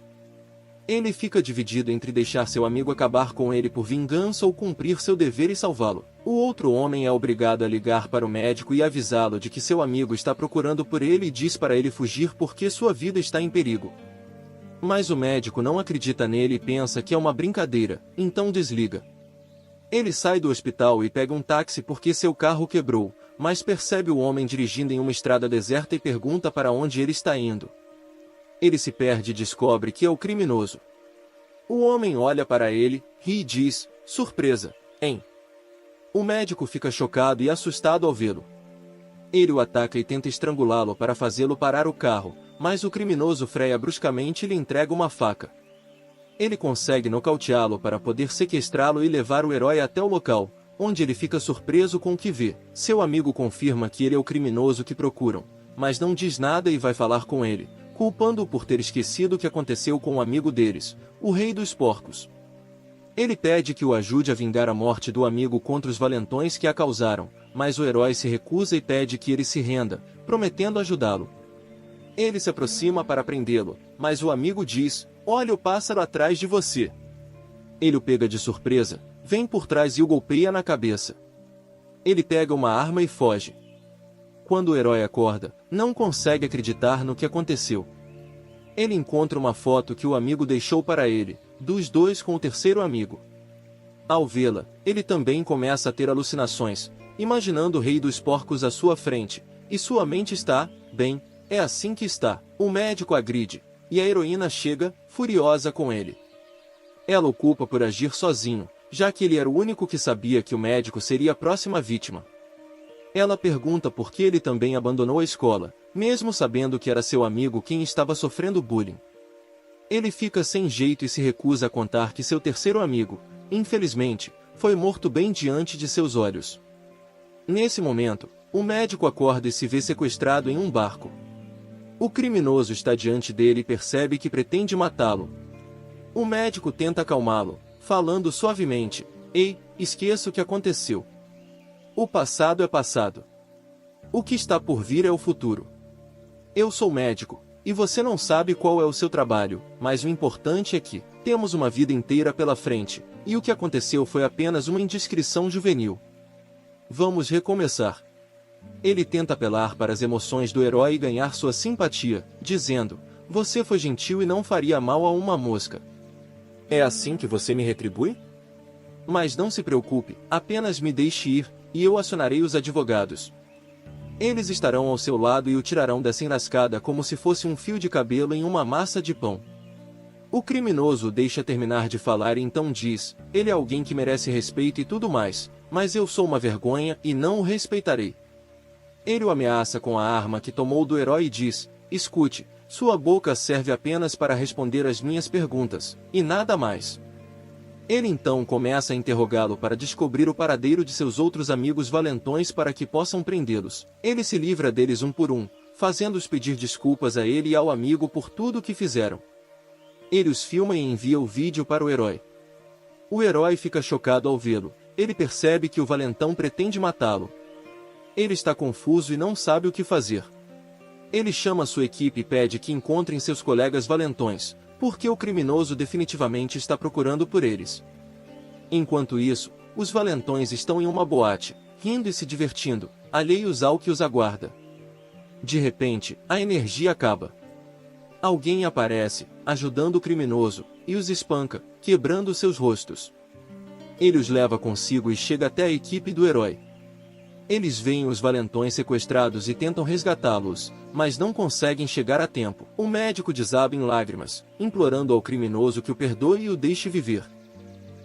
Ele fica dividido entre deixar seu amigo acabar com ele por vingança ou cumprir seu dever e salvá-lo. O outro homem é obrigado a ligar para o médico e avisá-lo de que seu amigo está procurando por ele e diz para ele fugir porque sua vida está em perigo. Mas o médico não acredita nele e pensa que é uma brincadeira, então desliga. Ele sai do hospital e pega um táxi porque seu carro quebrou, mas percebe o homem dirigindo em uma estrada deserta e pergunta para onde ele está indo. Ele se perde e descobre que é o criminoso. O homem olha para ele, ri e diz, surpresa, hein? O médico fica chocado e assustado ao vê-lo. Ele o ataca e tenta estrangulá-lo para fazê-lo parar o carro, mas o criminoso freia bruscamente e lhe entrega uma faca. Ele consegue nocauteá-lo para poder sequestrá-lo e levar o herói até o local, onde ele fica surpreso com o que vê. Seu amigo confirma que ele é o criminoso que procuram, mas não diz nada e vai falar com ele, culpando-o por ter esquecido o que aconteceu com um amigo deles, o Rei dos Porcos. Ele pede que o ajude a vingar a morte do amigo contra os valentões que a causaram, mas o herói se recusa e pede que ele se renda, prometendo ajudá-lo. Ele se aproxima para prendê-lo, mas o amigo diz, olha o pássaro atrás de você. Ele o pega de surpresa, vem por trás e o golpeia na cabeça. Ele pega uma arma e foge. Quando o herói acorda, não consegue acreditar no que aconteceu. Ele encontra uma foto que o amigo deixou para ele, dos dois com o terceiro amigo. Ao vê-la, ele também começa a ter alucinações, imaginando o Rei dos Porcos à sua frente, e sua mente está, bem, é assim que está. O médico agride, e a heroína chega, furiosa com ele. Ela o culpa por agir sozinho, já que ele era o único que sabia que o médico seria a próxima vítima. Ela pergunta por que ele também abandonou a escola, mesmo sabendo que era seu amigo quem estava sofrendo bullying. Ele fica sem jeito e se recusa a contar que seu terceiro amigo, infelizmente, foi morto bem diante de seus olhos. Nesse momento, o médico acorda e se vê sequestrado em um barco. O criminoso está diante dele e percebe que pretende matá-lo. O médico tenta acalmá-lo, falando suavemente, ei, esqueça o que aconteceu. O passado é passado. O que está por vir é o futuro. Eu sou médico, e você não sabe qual é o seu trabalho, mas o importante é que temos uma vida inteira pela frente, e o que aconteceu foi apenas uma indiscrição juvenil. Vamos recomeçar. Ele tenta apelar para as emoções do herói e ganhar sua simpatia, dizendo, você foi gentil e não faria mal a uma mosca. É assim que você me retribui? Mas não se preocupe, apenas me deixe ir, e eu acionarei os advogados. Eles estarão ao seu lado e o tirarão dessa enrascada como se fosse um fio de cabelo em uma massa de pão. O criminoso deixa terminar de falar e então diz, ele é alguém que merece respeito e tudo mais, mas eu sou uma vergonha e não o respeitarei. Ele o ameaça com a arma que tomou do herói e diz, escute, sua boca serve apenas para responder às minhas perguntas, e nada mais. Ele então começa a interrogá-lo para descobrir o paradeiro de seus outros amigos valentões para que possam prendê-los. Ele se livra deles um por um, fazendo-os pedir desculpas a ele e ao amigo por tudo o que fizeram. Ele os filma e envia o vídeo para o herói. O herói fica chocado ao vê-lo. Ele percebe que o valentão pretende matá-lo. Ele está confuso e não sabe o que fazer. Ele chama sua equipe e pede que encontrem seus colegas valentões, porque o criminoso definitivamente está procurando por eles. Enquanto isso, os valentões estão em uma boate, rindo e se divertindo, alheios ao que os aguarda. De repente, a energia acaba. Alguém aparece, ajudando o criminoso, e os espanca, quebrando seus rostos. Ele os leva consigo e chega até a equipe do herói. Eles veem os valentões sequestrados e tentam resgatá-los, mas não conseguem chegar a tempo. O médico desaba em lágrimas, implorando ao criminoso que o perdoe e o deixe viver.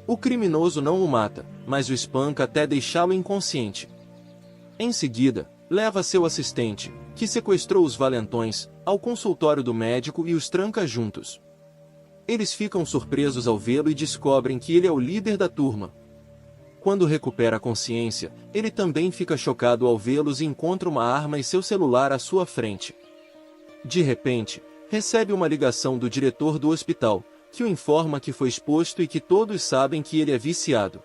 O criminoso não o mata, mas o espanca até deixá-lo inconsciente. Em seguida, leva seu assistente, que sequestrou os valentões, ao consultório do médico e os tranca juntos. Eles ficam surpresos ao vê-lo e descobrem que ele é o líder da turma. Quando recupera a consciência, ele também fica chocado ao vê-los e encontra uma arma e seu celular à sua frente. De repente, recebe uma ligação do diretor do hospital, que o informa que foi exposto e que todos sabem que ele é viciado.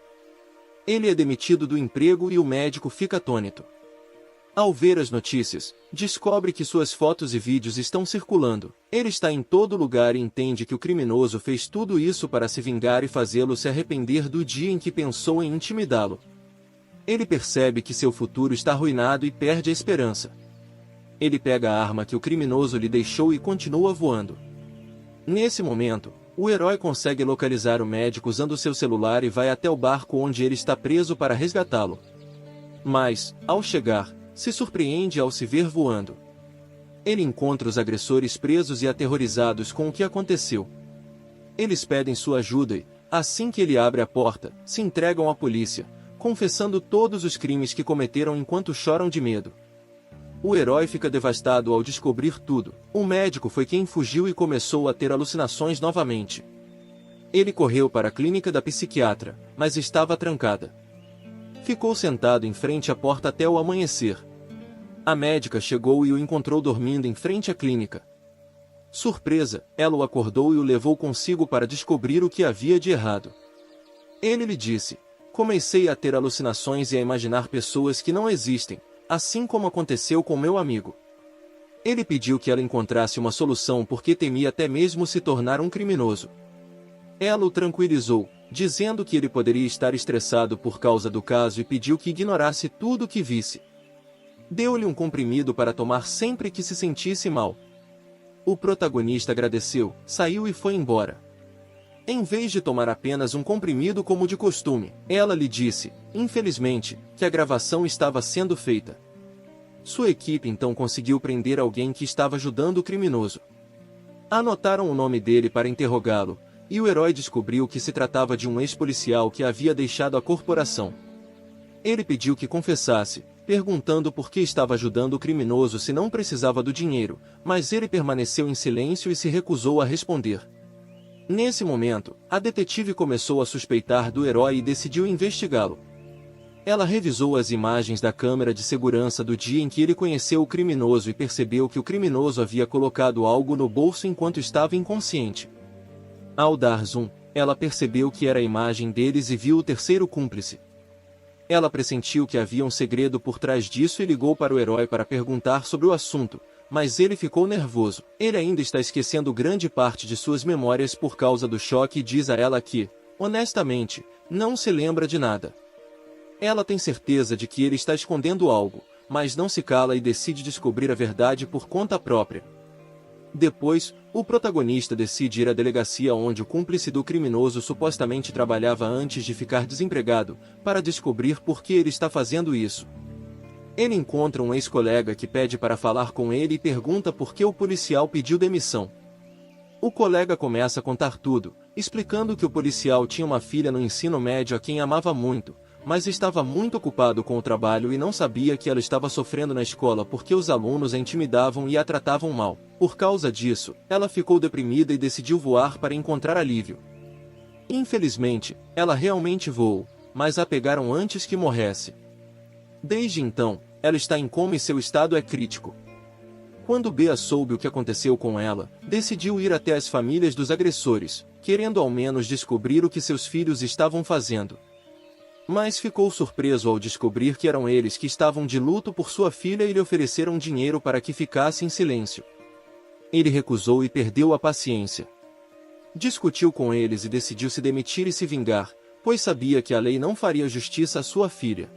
Ele é demitido do emprego e o médico fica atônito. Ao ver as notícias, descobre que suas fotos e vídeos estão circulando. Ele está em todo lugar e entende que o criminoso fez tudo isso para se vingar e fazê-lo se arrepender do dia em que pensou em intimidá-lo. Ele percebe que seu futuro está arruinado e perde a esperança. Ele pega a arma que o criminoso lhe deixou e continua voando. Nesse momento, o herói consegue localizar o médico usando seu celular e vai até o barco onde ele está preso para resgatá-lo. Mas, ao chegar, se surpreende ao se ver voando. Ele encontra os agressores presos e aterrorizados com o que aconteceu. Eles pedem sua ajuda e, assim que ele abre a porta, se entregam à polícia, confessando todos os crimes que cometeram enquanto choram de medo. O herói fica devastado ao descobrir tudo. O médico foi quem fugiu e começou a ter alucinações novamente. Ele correu para a clínica da psiquiatra, mas estava trancada. Ficou sentado em frente à porta até o amanhecer. A médica chegou e o encontrou dormindo em frente à clínica. Surpresa, ela o acordou e o levou consigo para descobrir o que havia de errado. Ele lhe disse: "Comecei a ter alucinações e a imaginar pessoas que não existem, assim como aconteceu com meu amigo." Ele pediu que ela encontrasse uma solução porque temia até mesmo se tornar um criminoso. Ela o tranquilizou, dizendo que ele poderia estar estressado por causa do caso e pediu que ignorasse tudo o que visse. Deu-lhe um comprimido para tomar sempre que se sentisse mal. O protagonista agradeceu, saiu e foi embora. Em vez de tomar apenas um comprimido como de costume, ela lhe disse, infelizmente, que a gravação estava sendo feita. Sua equipe então conseguiu prender alguém que estava ajudando o criminoso. Anotaram o nome dele para interrogá-lo, e o herói descobriu que se tratava de um ex-policial que havia deixado a corporação. Ele pediu que confessasse, perguntando por que estava ajudando o criminoso se não precisava do dinheiro, mas ele permaneceu em silêncio e se recusou a responder. Nesse momento, a detetive começou a suspeitar do herói e decidiu investigá-lo. Ela revisou as imagens da câmera de segurança do dia em que ele conheceu o criminoso e percebeu que o criminoso havia colocado algo no bolso enquanto estava inconsciente. Ao dar zoom, ela percebeu que era a imagem deles e viu o terceiro cúmplice. Ela pressentiu que havia um segredo por trás disso e ligou para o herói para perguntar sobre o assunto, mas ele ficou nervoso. Ele ainda está esquecendo grande parte de suas memórias por causa do choque e diz a ela que, honestamente, não se lembra de nada. Ela tem certeza de que ele está escondendo algo, mas não se cala e decide descobrir a verdade por conta própria. Depois, o protagonista decide ir à delegacia onde o cúmplice do criminoso supostamente trabalhava antes de ficar desempregado, para descobrir por que ele está fazendo isso. Ele encontra um ex-colega que pede para falar com ele e pergunta por que o policial pediu demissão. O colega começa a contar tudo, explicando que o policial tinha uma filha no ensino médio a quem amava muito, mas estava muito ocupado com o trabalho e não sabia que ela estava sofrendo na escola porque os alunos a intimidavam e a tratavam mal. Por causa disso, ela ficou deprimida e decidiu voar para encontrar alívio. Infelizmente, ela realmente voou, mas a pegaram antes que morresse. Desde então, ela está em coma e seu estado é crítico. Quando Bea soube o que aconteceu com ela, decidiu ir até as famílias dos agressores, querendo ao menos descobrir o que seus filhos estavam fazendo. Mas ficou surpreso ao descobrir que eram eles que estavam de luto por sua filha e lhe ofereceram dinheiro para que ficasse em silêncio. Ele recusou e perdeu a paciência. Discutiu com eles e decidiu se demitir e se vingar, pois sabia que a lei não faria justiça à sua filha.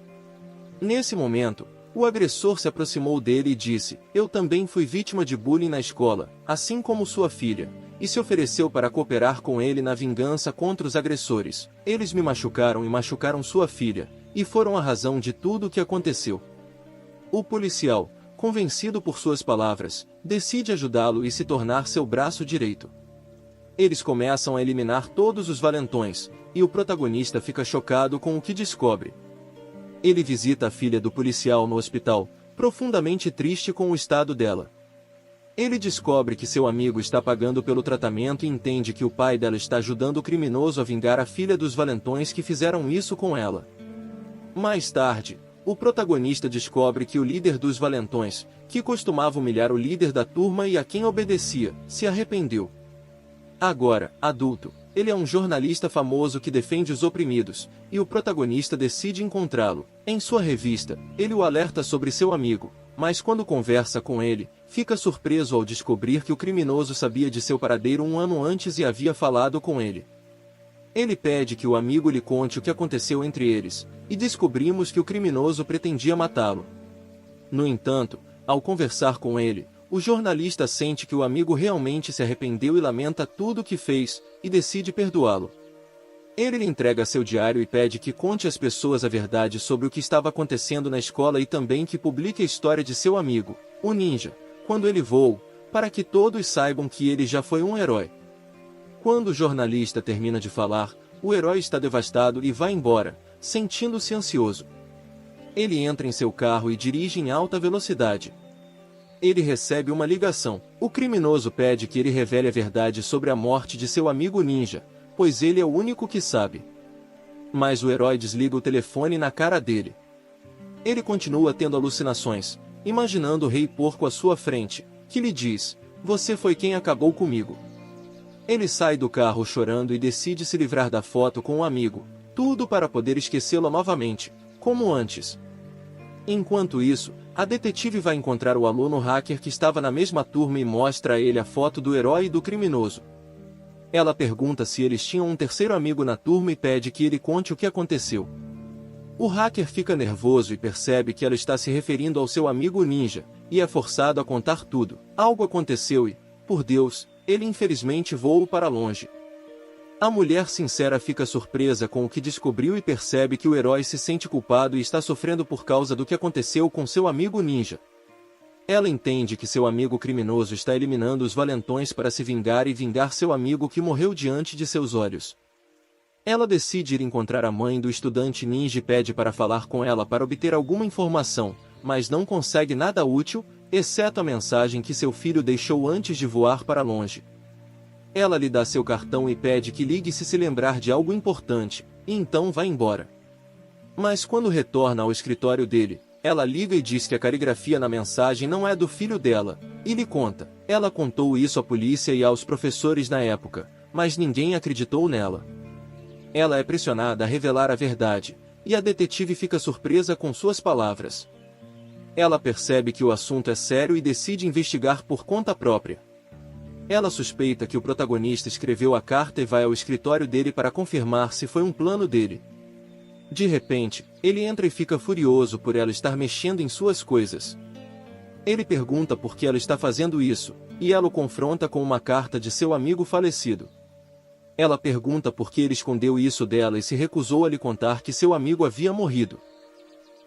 Nesse momento, o agressor se aproximou dele e disse: "Eu também fui vítima de bullying na escola, assim como sua filha", e se ofereceu para cooperar com ele na vingança contra os agressores. "Eles me machucaram e machucaram sua filha, e foram a razão de tudo o que aconteceu." O policial, convencido por suas palavras, decide ajudá-lo e se tornar seu braço direito. Eles começam a eliminar todos os valentões, e o protagonista fica chocado com o que descobre. Ele visita a filha do policial no hospital, profundamente triste com o estado dela. Ele descobre que seu amigo está pagando pelo tratamento e entende que o pai dela está ajudando o criminoso a vingar a filha dos valentões que fizeram isso com ela. Mais tarde, o protagonista descobre que o líder dos valentões, que costumava humilhar o líder da turma e a quem obedecia, se arrependeu. Agora, adulto, ele é um jornalista famoso que defende os oprimidos, e o protagonista decide encontrá-lo. Em sua revista, ele o alerta sobre seu amigo, mas quando conversa com ele, fica surpreso ao descobrir que o criminoso sabia de seu paradeiro um ano antes e havia falado com ele. Ele pede que o amigo lhe conte o que aconteceu entre eles, e descobrimos que o criminoso pretendia matá-lo. No entanto, ao conversar com ele, o jornalista sente que o amigo realmente se arrependeu e lamenta tudo o que fez, e decide perdoá-lo. Ele lhe entrega seu diário e pede que conte às pessoas a verdade sobre o que estava acontecendo na escola e também que publique a história de seu amigo, o ninja, quando ele voou, para que todos saibam que ele já foi um herói. Quando o jornalista termina de falar, o herói está devastado e vai embora, sentindo-se ansioso. Ele entra em seu carro e dirige em alta velocidade. Ele recebe uma ligação. O criminoso pede que ele revele a verdade sobre a morte de seu amigo ninja, pois ele é o único que sabe. Mas o herói desliga o telefone na cara dele. Ele continua tendo alucinações, imaginando o Rei Porco à sua frente, que lhe diz: "Você foi quem acabou comigo." Ele sai do carro chorando e decide se livrar da foto com um amigo, tudo para poder esquecê-la novamente, como antes. Enquanto isso, a detetive vai encontrar o aluno hacker que estava na mesma turma e mostra a ele a foto do herói e do criminoso. Ela pergunta se eles tinham um terceiro amigo na turma e pede que ele conte o que aconteceu. O hacker fica nervoso e percebe que ela está se referindo ao seu amigo ninja, e é forçado a contar tudo. Algo aconteceu e, por Deus, ele infelizmente voou para longe. A mulher sincera fica surpresa com o que descobriu e percebe que o herói se sente culpado e está sofrendo por causa do que aconteceu com seu amigo ninja. Ela entende que seu amigo criminoso está eliminando os valentões para se vingar e vingar seu amigo que morreu diante de seus olhos. Ela decide ir encontrar a mãe do estudante ninja e pede para falar com ela para obter alguma informação, mas não consegue nada útil, exceto a mensagem que seu filho deixou antes de voar para longe. Ela lhe dá seu cartão e pede que ligue se lembrar de algo importante, e então vai embora. Mas quando retorna ao escritório dele, ela liga e diz que a caligrafia na mensagem não é do filho dela, e lhe conta. Ela contou isso à polícia e aos professores na época, mas ninguém acreditou nela. Ela é pressionada a revelar a verdade, e a detetive fica surpresa com suas palavras. Ela percebe que o assunto é sério e decide investigar por conta própria. Ela suspeita que o protagonista escreveu a carta e vai ao escritório dele para confirmar se foi um plano dele. De repente, ele entra e fica furioso por ela estar mexendo em suas coisas. Ele pergunta por que ela está fazendo isso, e ela o confronta com uma carta de seu amigo falecido. Ela pergunta por que ele escondeu isso dela e se recusou a lhe contar que seu amigo havia morrido.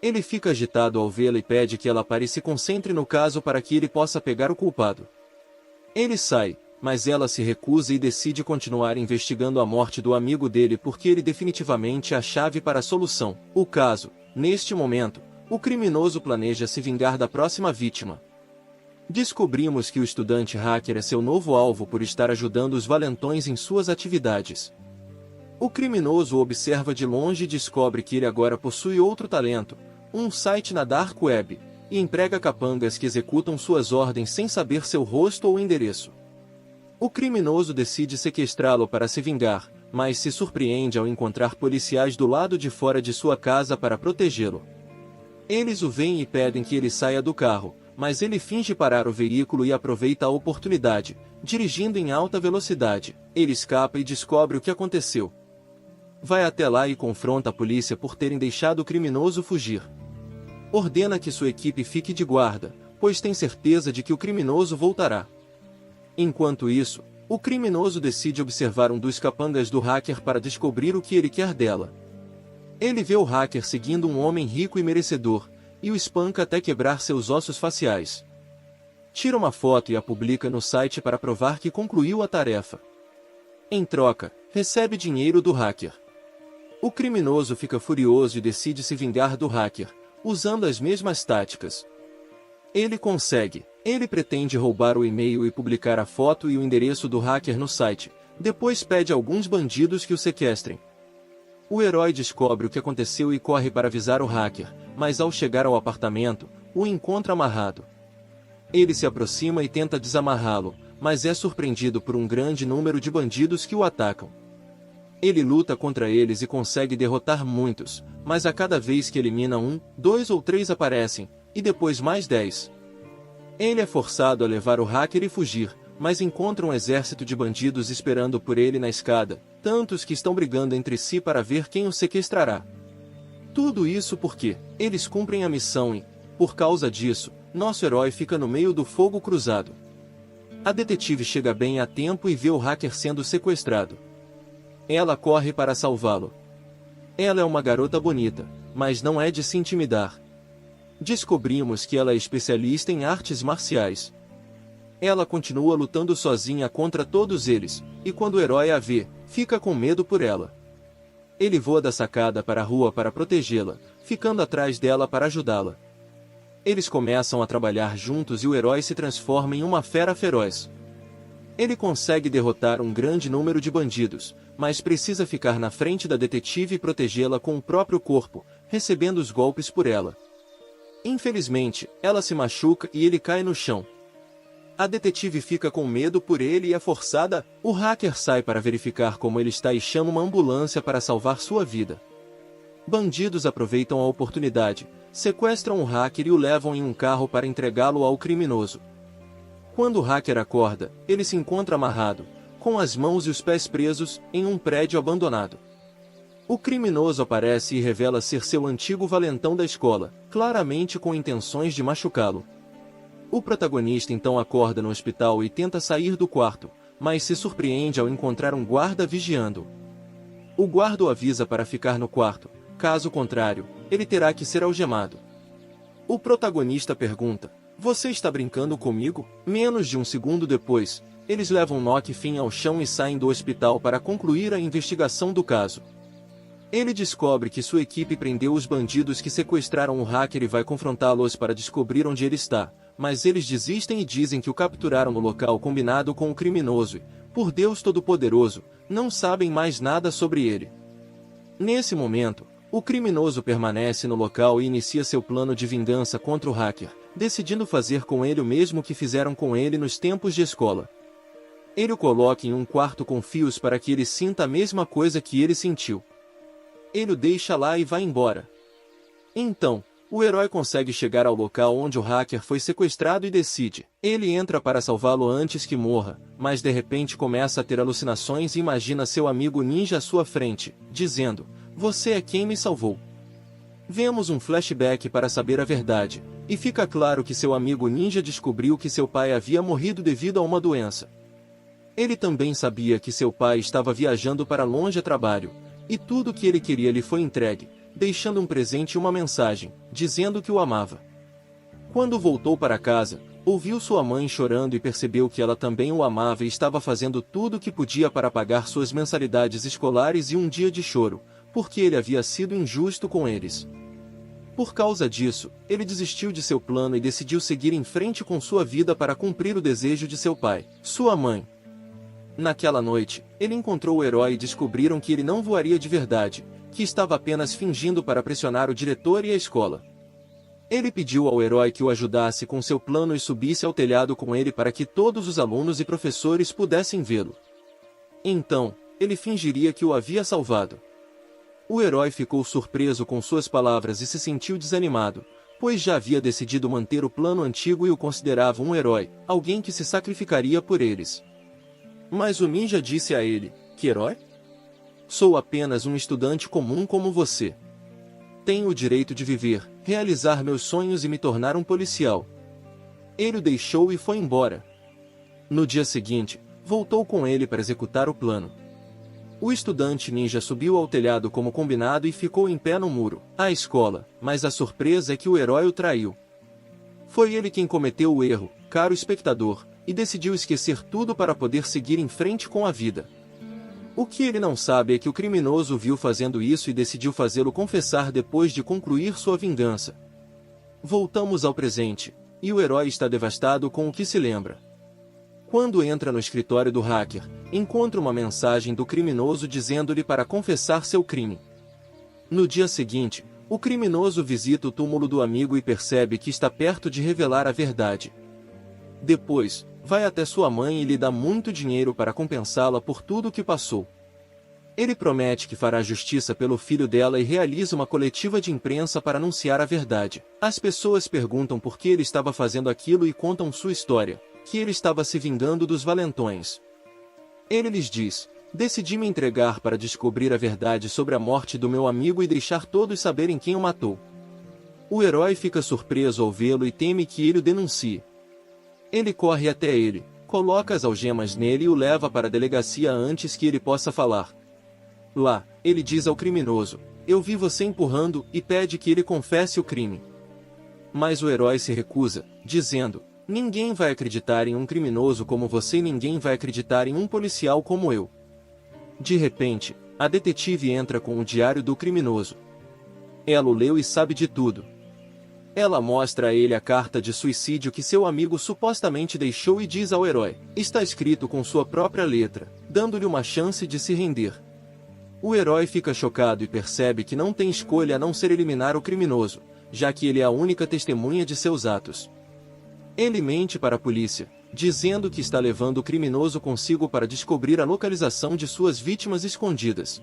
Ele fica agitado ao vê-la e pede que ela pare e se concentre no caso para que ele possa pegar o culpado. Ele sai, mas ela se recusa e decide continuar investigando a morte do amigo dele porque ele definitivamente é a chave para a solução. O caso, neste momento, o criminoso planeja se vingar da próxima vítima. Descobrimos que o estudante hacker é seu novo alvo por estar ajudando os valentões em suas atividades. O criminoso o observa de longe e descobre que ele agora possui outro talento, um site na Dark Web, e emprega capangas que executam suas ordens sem saber seu rosto ou endereço. O criminoso decide sequestrá-lo para se vingar, mas se surpreende ao encontrar policiais do lado de fora de sua casa para protegê-lo. Eles o veem e pedem que ele saia do carro, mas ele finge parar o veículo e aproveita a oportunidade, dirigindo em alta velocidade. Ele escapa e descobre o que aconteceu. Vai até lá e confronta a polícia por terem deixado o criminoso fugir. Ordena que sua equipe fique de guarda, pois tem certeza de que o criminoso voltará. Enquanto isso, o criminoso decide observar um dos capangas do hacker para descobrir o que ele quer dela. Ele vê o hacker seguindo um homem rico e merecedor, e o espanca até quebrar seus ossos faciais. Tira uma foto e a publica no site para provar que concluiu a tarefa. Em troca, recebe dinheiro do hacker. O criminoso fica furioso e decide se vingar do hacker, usando as mesmas táticas. Ele consegue. Ele pretende roubar o e-mail e publicar a foto e o endereço do hacker no site. Depois pede a alguns bandidos que o sequestrem. O herói descobre o que aconteceu e corre para avisar o hacker, mas ao chegar ao apartamento, o encontra amarrado. Ele se aproxima e tenta desamarrá-lo, mas é surpreendido por um grande número de bandidos que o atacam. Ele luta contra eles e consegue derrotar muitos, mas a cada vez que elimina um, 2 ou 3 aparecem, e depois mais 10. Ele é forçado a levar o hacker e fugir, mas encontra um exército de bandidos esperando por ele na escada, tantos que estão brigando entre si para ver quem o sequestrará. Tudo isso porque eles cumprem a missão e, por causa disso, nosso herói fica no meio do fogo cruzado. A detetive chega bem a tempo e vê o hacker sendo sequestrado. Ela corre para salvá-lo. Ela é uma garota bonita, mas não é de se intimidar. Descobrimos que ela é especialista em artes marciais. Ela continua lutando sozinha contra todos eles, e quando o herói a vê, fica com medo por ela. Ele voa da sacada para a rua para protegê-la, ficando atrás dela para ajudá-la. Eles começam a trabalhar juntos e o herói se transforma em uma fera feroz. Ele consegue derrotar um grande número de bandidos, mas precisa ficar na frente da detetive e protegê-la com o próprio corpo, recebendo os golpes por ela. Infelizmente, ela se machuca e ele cai no chão. A detetive fica com medo por ele e é forçada. O hacker sai para verificar como ele está e chama uma ambulância para salvar sua vida. Bandidos aproveitam a oportunidade, sequestram o hacker e o levam em um carro para entregá-lo ao criminoso. Quando o hacker acorda, ele se encontra amarrado, com as mãos e os pés presos, em um prédio abandonado. O criminoso aparece e revela ser seu antigo valentão da escola, claramente com intenções de machucá-lo. O protagonista então acorda no hospital e tenta sair do quarto, mas se surpreende ao encontrar um guarda vigiando. O guarda o avisa para ficar no quarto, caso contrário, ele terá que ser algemado. O protagonista pergunta: "Você está brincando comigo?" Menos de um segundo depois, eles levam Nock Finn ao chão e saem do hospital para concluir a investigação do caso. Ele descobre que sua equipe prendeu os bandidos que sequestraram o hacker e vai confrontá-los para descobrir onde ele está, mas eles desistem e dizem que o capturaram no local combinado com o criminoso e, por Deus Todo-Poderoso, não sabem mais nada sobre ele. Nesse momento, o criminoso permanece no local e inicia seu plano de vingança contra o hacker, decidindo fazer com ele o mesmo que fizeram com ele nos tempos de escola. Ele o coloca em um quarto com fios para que ele sinta a mesma coisa que ele sentiu. Ele o deixa lá e vai embora. Então, o herói consegue chegar ao local onde o hacker foi sequestrado e decide. Ele entra para salvá-lo antes que morra, mas de repente começa a ter alucinações e imagina seu amigo ninja à sua frente, dizendo: "Você é quem me salvou." Vemos um flashback para saber a verdade, e fica claro que seu amigo ninja descobriu que seu pai havia morrido devido a uma doença. Ele também sabia que seu pai estava viajando para longe a trabalho, e tudo o que ele queria lhe foi entregue, deixando um presente e uma mensagem, dizendo que o amava. Quando voltou para casa, ouviu sua mãe chorando e percebeu que ela também o amava e estava fazendo tudo o que podia para pagar suas mensalidades escolares e um dia de choro, porque ele havia sido injusto com eles. Por causa disso, ele desistiu de seu plano e decidiu seguir em frente com sua vida para cumprir o desejo de seu pai, sua mãe. Naquela noite, ele encontrou o herói e descobriram que ele não voaria de verdade, que estava apenas fingindo para pressionar o diretor e a escola. Ele pediu ao herói que o ajudasse com seu plano e subisse ao telhado com ele para que todos os alunos e professores pudessem vê-lo. Então, ele fingiria que o havia salvado. O herói ficou surpreso com suas palavras e se sentiu desanimado, pois já havia decidido manter o plano antigo e o considerava um herói, alguém que se sacrificaria por eles. Mas o ninja disse a ele: "Que herói? Sou apenas um estudante comum como você. Tenho o direito de viver, realizar meus sonhos e me tornar um policial." Ele o deixou e foi embora. No dia seguinte, voltou com ele para executar o plano. O estudante ninja subiu ao telhado como combinado e ficou em pé no muro, a escola, mas a surpresa é que o herói o traiu. Foi ele quem cometeu o erro, caro espectador, e decidiu esquecer tudo para poder seguir em frente com a vida. O que ele não sabe é que o criminoso o viu fazendo isso e decidiu fazê-lo confessar depois de concluir sua vingança. Voltamos ao presente, e o herói está devastado com o que se lembra. Quando entra no escritório do hacker, encontra uma mensagem do criminoso dizendo-lhe para confessar seu crime. No dia seguinte, o criminoso visita o túmulo do amigo e percebe que está perto de revelar a verdade. Depois, vai até sua mãe e lhe dá muito dinheiro para compensá-la por tudo o que passou. Ele promete que fará justiça pelo filho dela e realiza uma coletiva de imprensa para anunciar a verdade. As pessoas perguntam por que ele estava fazendo aquilo e contam sua história, que ele estava se vingando dos valentões. Ele lhes diz: decidi me entregar para descobrir a verdade sobre a morte do meu amigo e deixar todos saberem quem o matou. O herói fica surpreso ao vê-lo e teme que ele o denuncie. Ele corre até ele, coloca as algemas nele e o leva para a delegacia antes que ele possa falar. Lá, ele diz ao criminoso: eu vi você empurrando, e pede que ele confesse o crime. Mas o herói se recusa, dizendo: ninguém vai acreditar em um criminoso como você e ninguém vai acreditar em um policial como eu. De repente, a detetive entra com o diário do criminoso. Ela o leu e sabe de tudo. Ela mostra a ele a carta de suicídio que seu amigo supostamente deixou e diz ao herói: está escrito com sua própria letra, dando-lhe uma chance de se render. O herói fica chocado e percebe que não tem escolha a não ser eliminar o criminoso, já que ele é a única testemunha de seus atos. Ele mente para a polícia, dizendo que está levando o criminoso consigo para descobrir a localização de suas vítimas escondidas.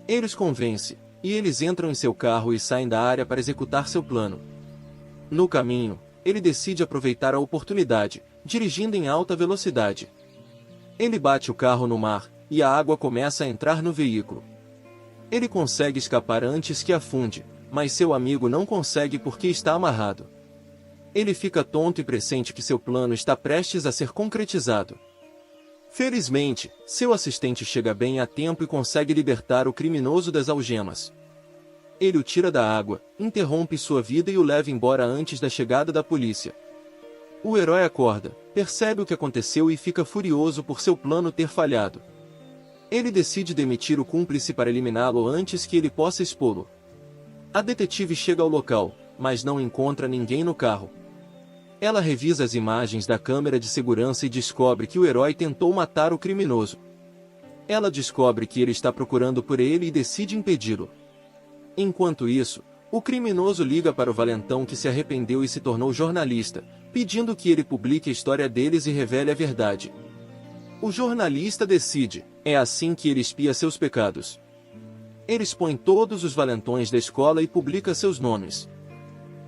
Ele os convence, e eles entram em seu carro e saem da área para executar seu plano. No caminho, ele decide aproveitar a oportunidade, dirigindo em alta velocidade. Ele bate o carro no mar, e a água começa a entrar no veículo. Ele consegue escapar antes que afunde, mas seu amigo não consegue porque está amarrado. Ele fica tonto e pressente que seu plano está prestes a ser concretizado. Felizmente, seu assistente chega bem a tempo e consegue libertar o criminoso das algemas. Ele o tira da água, interrompe sua vida e o leva embora antes da chegada da polícia. O herói acorda, percebe o que aconteceu e fica furioso por seu plano ter falhado. Ele decide demitir o cúmplice para eliminá-lo antes que ele possa expô-lo. A detetive chega ao local, mas não encontra ninguém no carro. Ela revisa as imagens da câmera de segurança e descobre que o herói tentou matar o criminoso. Ela descobre que ele está procurando por ele e decide impedi-lo. Enquanto isso, o criminoso liga para o valentão que se arrependeu e se tornou jornalista, pedindo que ele publique a história deles e revele a verdade. O jornalista decide: é assim que ele expia seus pecados. Ele expõe todos os valentões da escola e publica seus nomes.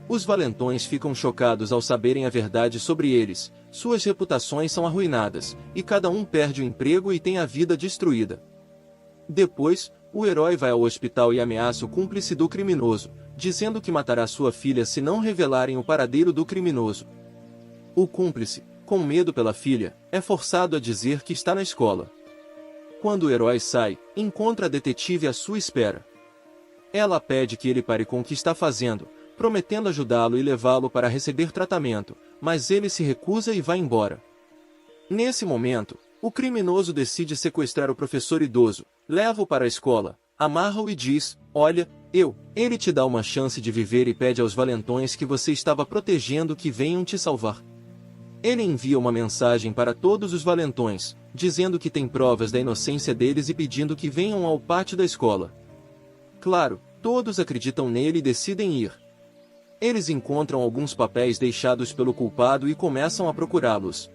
Os valentões ficam chocados ao saberem a verdade sobre eles, suas reputações são arruinadas, e cada um perde o emprego e tem a vida destruída. Depois, o herói vai ao hospital e ameaça o cúmplice do criminoso, dizendo que matará sua filha se não revelarem o paradeiro do criminoso. O cúmplice, com medo pela filha, é forçado a dizer que está na escola. Quando o herói sai, encontra a detetive à sua espera. Ela pede que ele pare com o que está fazendo, prometendo ajudá-lo e levá-lo para receber tratamento, mas ele se recusa e vai embora. Nesse momento, o criminoso decide sequestrar o professor idoso, leva-o para a escola, amarra-o e diz: olha, ele te dá uma chance de viver e pede aos valentões que você estava protegendo que venham te salvar. Ele envia uma mensagem para todos os valentões, dizendo que tem provas da inocência deles e pedindo que venham ao pátio da escola. Claro, todos acreditam nele e decidem ir. Eles encontram alguns papéis deixados pelo culpado e começam a procurá-los.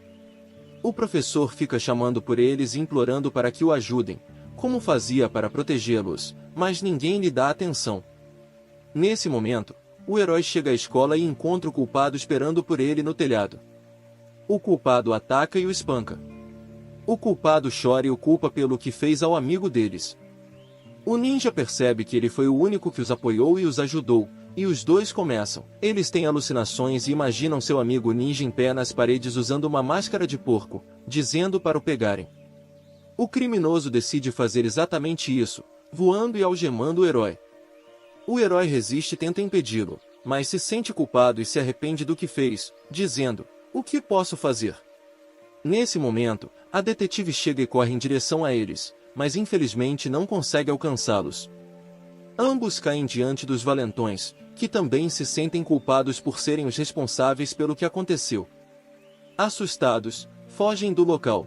O professor fica chamando por eles e implorando para que o ajudem, como fazia para protegê-los, mas ninguém lhe dá atenção. Nesse momento, o herói chega à escola e encontra o culpado esperando por ele no telhado. O culpado ataca e o espanca. O culpado chora e o culpa pelo que fez ao amigo deles. O ninja percebe que ele foi o único que os apoiou e os ajudou, e os dois começam. Eles têm alucinações e imaginam seu amigo ninja em pé nas paredes usando uma máscara de porco, dizendo para o pegarem. O criminoso decide fazer exatamente isso, voando e algemando o herói. O herói resiste e tenta impedi-lo, mas se sente culpado e se arrepende do que fez, dizendo: o que posso fazer? Nesse momento, a detetive chega e corre em direção a eles, mas infelizmente não consegue alcançá-los. Ambos caem diante dos valentões, que também se sentem culpados por serem os responsáveis pelo que aconteceu. Assustados, fogem do local.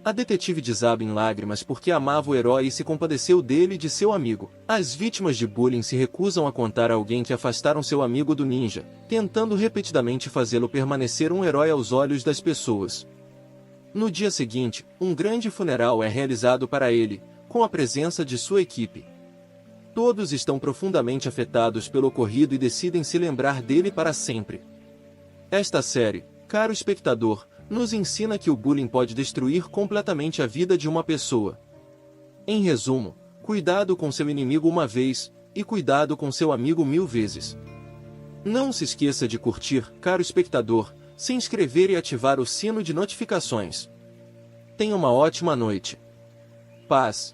A detetive desaba em lágrimas porque amava o herói e se compadeceu dele e de seu amigo. As vítimas de bullying se recusam a contar a alguém que afastaram seu amigo do ninja, tentando repetidamente fazê-lo permanecer um herói aos olhos das pessoas. No dia seguinte, um grande funeral é realizado para ele, com a presença de sua equipe. Todos estão profundamente afetados pelo ocorrido e decidem se lembrar dele para sempre. Esta série, caro espectador, nos ensina que o bullying pode destruir completamente a vida de uma pessoa. Em resumo, cuidado com seu inimigo uma vez, e cuidado com seu amigo 1000 vezes. Não se esqueça de curtir, caro espectador, se inscrever e ativar o sino de notificações. Tenha uma ótima noite. Paz.